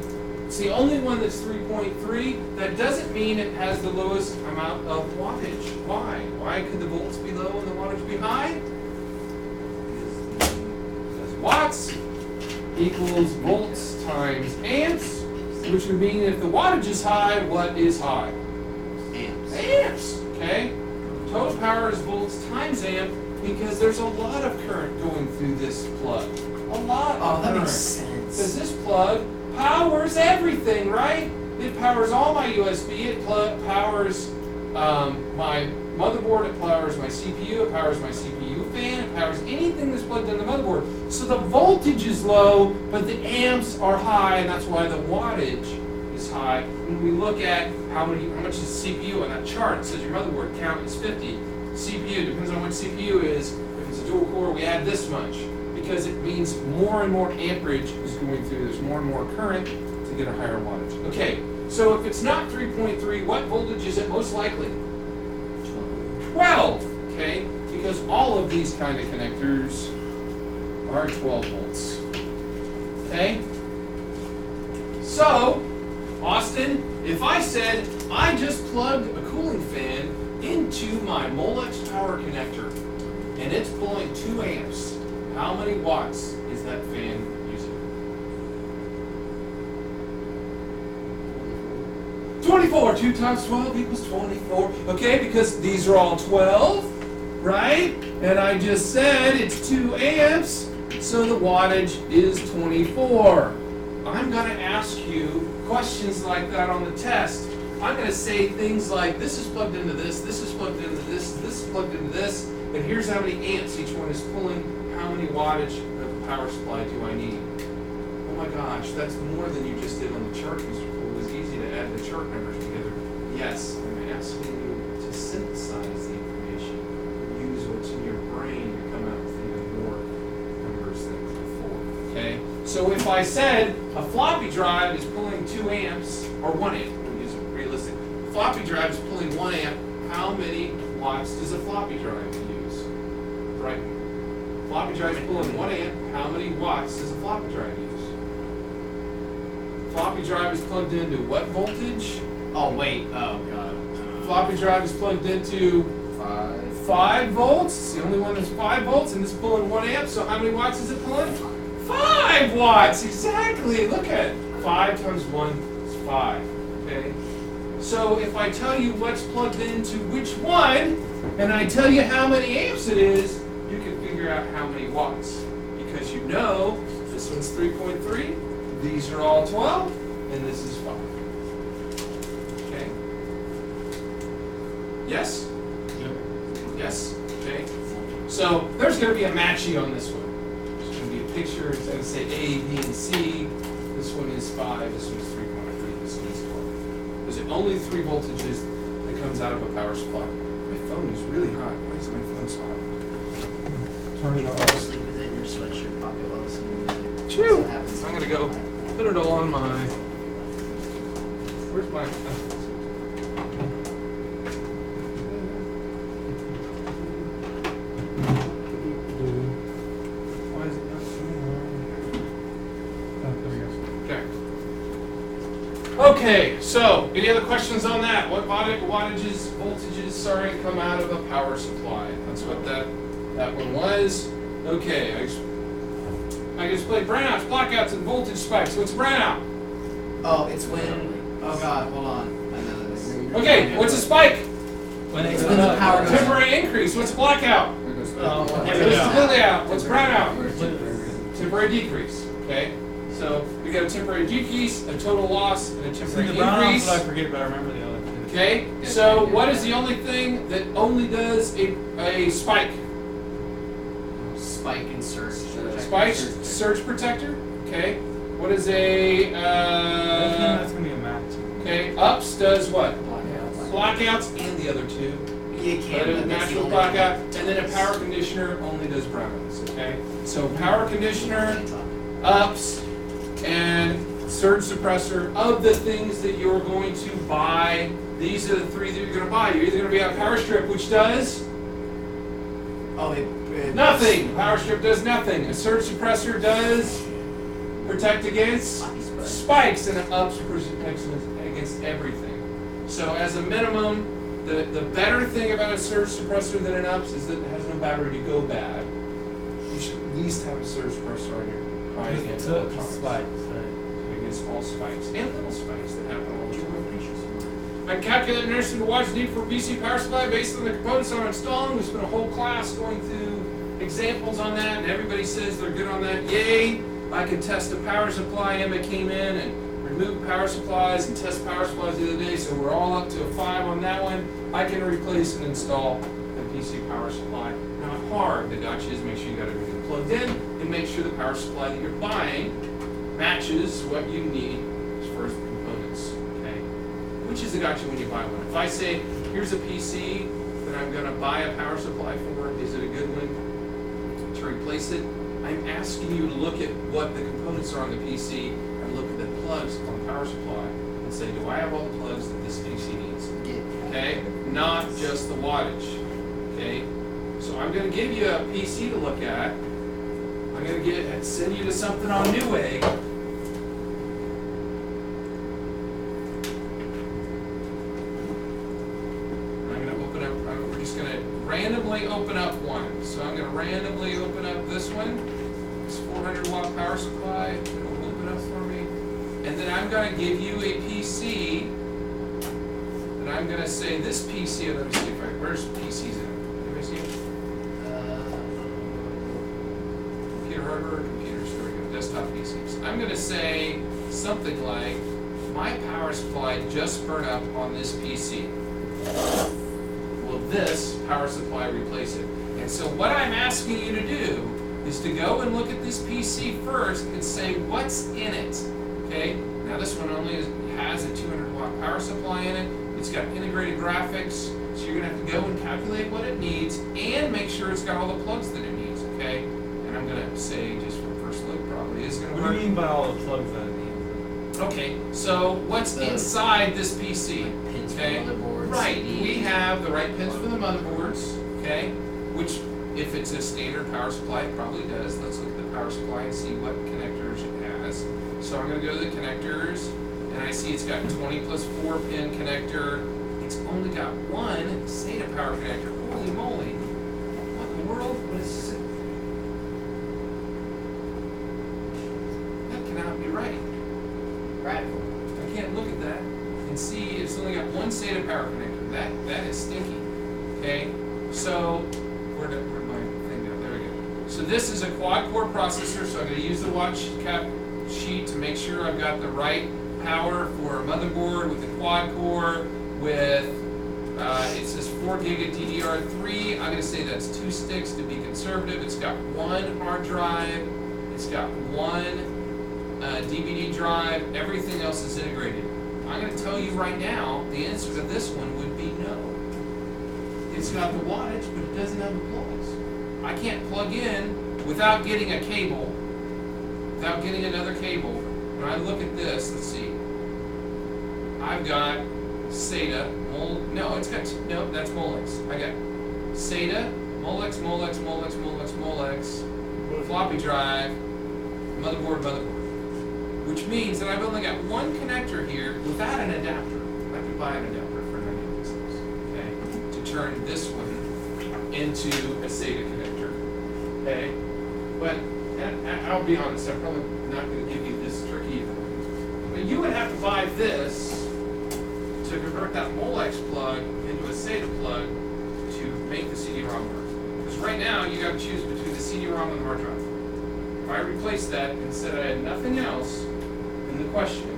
Speaker 1: It's the only one that's 3.3. That doesn't mean it has the lowest amount of wattage. Why? Why could the volts be low and the wattage be high? Because watts equals volts times amps, which would mean if the wattage is high, what is high?
Speaker 3: Amps.
Speaker 1: Amps, okay? Total power is volts times amp, because there's a lot of current going through this plug. A lot
Speaker 3: Oh,
Speaker 1: of
Speaker 3: that
Speaker 1: current.
Speaker 3: makes sense.
Speaker 1: Because this plug powers everything, right? It powers all my USB, it powers my motherboard, it powers my CPU, it powers my CPU fan, it powers anything that's plugged in the motherboard. So the voltage is low, but the amps are high, and that's why the wattage is high. When we look at how much is CPU on that chart, it says your motherboard count is 50. CPU, depends on what CPU is. If it's a dual core, we add this much, because it means more and more amperage is going through. There's more and more current to get a higher wattage. Okay, so if it's not 3.3, what voltage is it most likely? 12, okay? Because all of these kind of connectors are 12 volts, okay? So, Austin, if I said I just plugged a cooling fan into my Molex power connector and it's pulling 2 amps, how many watts is that fan using? 24. 2 times 12 equals 24. Okay, because these are all 12, right? And I just said it's 2 amps, so the wattage is 24. I'm going to ask you questions like that on the test. I'm going to say things like, this is plugged into this is plugged into this is plugged into this, and here's how many amps each one is pulling, how many wattage of power supply do I need? Oh my gosh, that's more than you just did on the chart, Mr. Poole. It was easy to add the chart numbers together. Yes, I'm asking you to synthesize the information, use what's in your brain to come out with even more numbers than before, okay? So if I said a floppy drive is pulling 2 amps, or 1 amp, we'll use it realistic. Floppy drive is pulling 1 amp, how many watts does a floppy drive use? Right. Floppy drive is pulling 1 amp, how many watts does a floppy drive use? Floppy drive is plugged into what voltage?
Speaker 3: Oh, wait. Oh, God.
Speaker 1: Floppy drive is plugged into 5 volts. It's the only one that's 5 volts, and it's pulling 1 amp, so how many watts is it pulling? 5 watts, exactly. Look at it. 5 times 1 is 5, okay? So if I tell you what's plugged into which one, and I tell you how many amps it is, you can figure out how many watts. Because you know this one's 3.3, these are all 12, and this is 5. Okay? Yes? Yes? Okay? So there's going to be a matchy on this one. There's going to be a picture, it's going to say A, B, and C. This one is 5, this one is 3.3, this one is 12. There's only 3 voltages that that comes out of a power supply. My phone is really hot. Why is my phone so hot? Turn it off.
Speaker 3: Sleep with it in your sweatshirt pocket while listening to music.
Speaker 1: Chew.
Speaker 3: That's what happens.
Speaker 1: I'm gonna go put it all on my. Where's my?
Speaker 2: Why is it not showing? Oh, there we go.
Speaker 1: Okay, so any other questions on that? What wattages, voltages, sorry, come out of a power supply? That's what that one was. Okay, I explained brownouts, blackouts, and voltage spikes. What's a brownout?
Speaker 3: Oh, it's when. Oh God, hold on. I know this.
Speaker 1: Okay, what's a spike?
Speaker 3: It's when the power goes out.
Speaker 1: Temporary increase. What's a blackout? What's completely out? What's brownout? Temporary decrease. Okay, so we got a temporary decrease, a total loss, and a
Speaker 2: See,
Speaker 1: temporary
Speaker 2: the brown ones
Speaker 1: increase.
Speaker 2: I forget, but I remember the other two.
Speaker 1: Okay, so what is the only thing that only does a spike?
Speaker 3: Spike and surge.
Speaker 1: Spike, surge protector. Okay, what is a
Speaker 2: That's gonna be a match.
Speaker 1: okay? Ups does what?
Speaker 3: Blackouts.
Speaker 1: Blackouts and the other two.
Speaker 3: You
Speaker 1: But
Speaker 3: can't.
Speaker 1: a
Speaker 3: That's the
Speaker 1: natural
Speaker 3: only
Speaker 1: blackout,
Speaker 3: one.
Speaker 1: and then a power conditioner only does brownouts. Okay, so power conditioner, ups, and surge suppressor. Of the things that you're going to buy, these are the three that you're going to buy. You're either going to buy a power strip, which does
Speaker 3: Oh, it
Speaker 1: nothing. Power strip does nothing. A surge suppressor does protect against spikes, and an ups protects against everything. So as a minimum, the better thing about a surge suppressor than an ups is that it has no battery to go bad. You should at least have a surge suppressor on your high-end
Speaker 2: It's
Speaker 1: electronics.
Speaker 2: spikes, right?
Speaker 1: Against all spikes and little spikes that happen all the time. I calculate and understand the wattage need for a PC power supply based on the components I'm installing. We spent a whole class going through examples on that, and everybody says they're good on that. Yay! I can test a power supply. Emma came in and removed power supplies and test power supplies the other day, so we're all up to a 5 on that one. I can replace and install the PC power supply. Not hard. The gotcha is make sure you got everything plugged in and make sure the power supply that you're buying matches what you need as far as the components. Okay, which is the gotcha when you buy one. If I say here's a PC that I'm going to buy a power supply for, is it a good one to replace it? I'm asking you to look at what the components are on the PC and look at the plugs on the power supply and say, do I have all the plugs that this PC needs? Okay, not just the wattage. Okay, so I'm going to give you a PC to look at. I'm going to send you to something on Newegg. I'm going to open up. We're just going to randomly open up one. So I'm going to randomly open up this one. This 400 watt power supply. It'll open up for me, and then I'm going to give you a PC. And I'm going to say this PC. Let me see if where's PCs at? Anybody see it? Computer hardware, computer storage, desktop PCs. I'm going to say something like, my power supply just burned up on this PC. Will this power supply replace it? And so what I'm asking you to do is to go and look at this PC first and say, what's in it? Okay, now this one only has a 200 watt power supply in it. It's got integrated graphics, so you're going to have to go and calculate what it needs and make sure it's got all the plugs that it needs, okay? And I'm going to say, just from first look, probably is going to
Speaker 2: What
Speaker 1: work.
Speaker 2: do you mean by all the plugs that it needs?
Speaker 1: Okay, so what's inside this PC?
Speaker 3: Pins for
Speaker 1: Okay,
Speaker 3: motherboards.
Speaker 1: right,
Speaker 3: CDs.
Speaker 1: we have the right pins for the motherboards, okay? Which, if it's a standard power supply, it probably does. Let's look at the power supply and see what connectors it has. So I'm going to go to the connectors, and I see it's got 20 plus 4 pin connector. It's only got one SATA power connector. Holy moly! What in the world? What is this? That cannot be right.
Speaker 3: Radical.
Speaker 1: I can't look at that and see it's only got one SATA power connector. That is stinky. Okay, so where'd my thing go? There we go. So this is a quad core processor. So I'm going to use the watch cap sheet to make sure I've got the right power for a motherboard with the quad core with it says 4 gig of DDR3. I'm going to say that's 2 sticks to be conservative. It's got one hard drive. It's got one DVD drive. Everything else is integrated. I'm gonna tell you right now, the answer to this one would be no. It's got the wattage, but it doesn't have the plugs. I can't plug in without getting a cable, without getting another cable. When I look at this, let's see. I've got SATA, that's Molex. I got SATA, Molex, floppy drive, motherboard. Which means that I've only got one connector here without an adapter. I could buy an adapter for 99 cents, okay, to turn this one into a SATA connector, okay? But I'll be honest, I'm probably not going to give you this trick either. But you would have to buy this to convert that Molex plug into a SATA plug to make the CD-ROM work. Because right now, you got to choose between the CD-ROM and the hard drive. If I replace that and said I had nothing else in the question,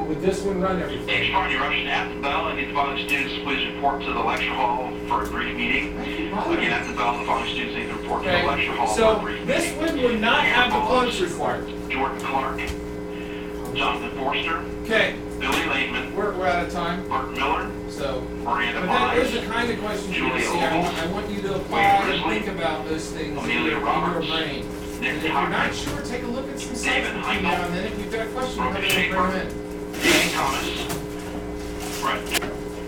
Speaker 1: would this one run everything?
Speaker 7: H-Part eruption at the bell. Any of the following students please report to the lecture hall for a brief meeting. Again, at the bell, the following students need to report to the lecture hall for a
Speaker 1: So
Speaker 7: brief
Speaker 1: this
Speaker 7: meeting.
Speaker 1: one would not have the plugs required.
Speaker 7: Jordan Clark, Jonathan Forster,
Speaker 1: Okay,
Speaker 7: Billy Laneman,
Speaker 1: we're out of time,
Speaker 7: Bert Miller,
Speaker 1: so.
Speaker 7: Miranda
Speaker 1: But that is the
Speaker 7: Myers,
Speaker 1: kind of question you
Speaker 7: Julia
Speaker 1: see. I want you to apply
Speaker 7: Wayne
Speaker 1: and
Speaker 7: Grizzly,
Speaker 1: think about those things in
Speaker 7: Amelia
Speaker 1: your
Speaker 7: Roberts,
Speaker 1: brain.
Speaker 7: Nick
Speaker 1: And if you're not
Speaker 7: Hopkins,
Speaker 1: sure, take a look at some sites
Speaker 7: David
Speaker 1: between now and then. If you've got a question, come in and bring them in.
Speaker 7: Danny Thomas, Brett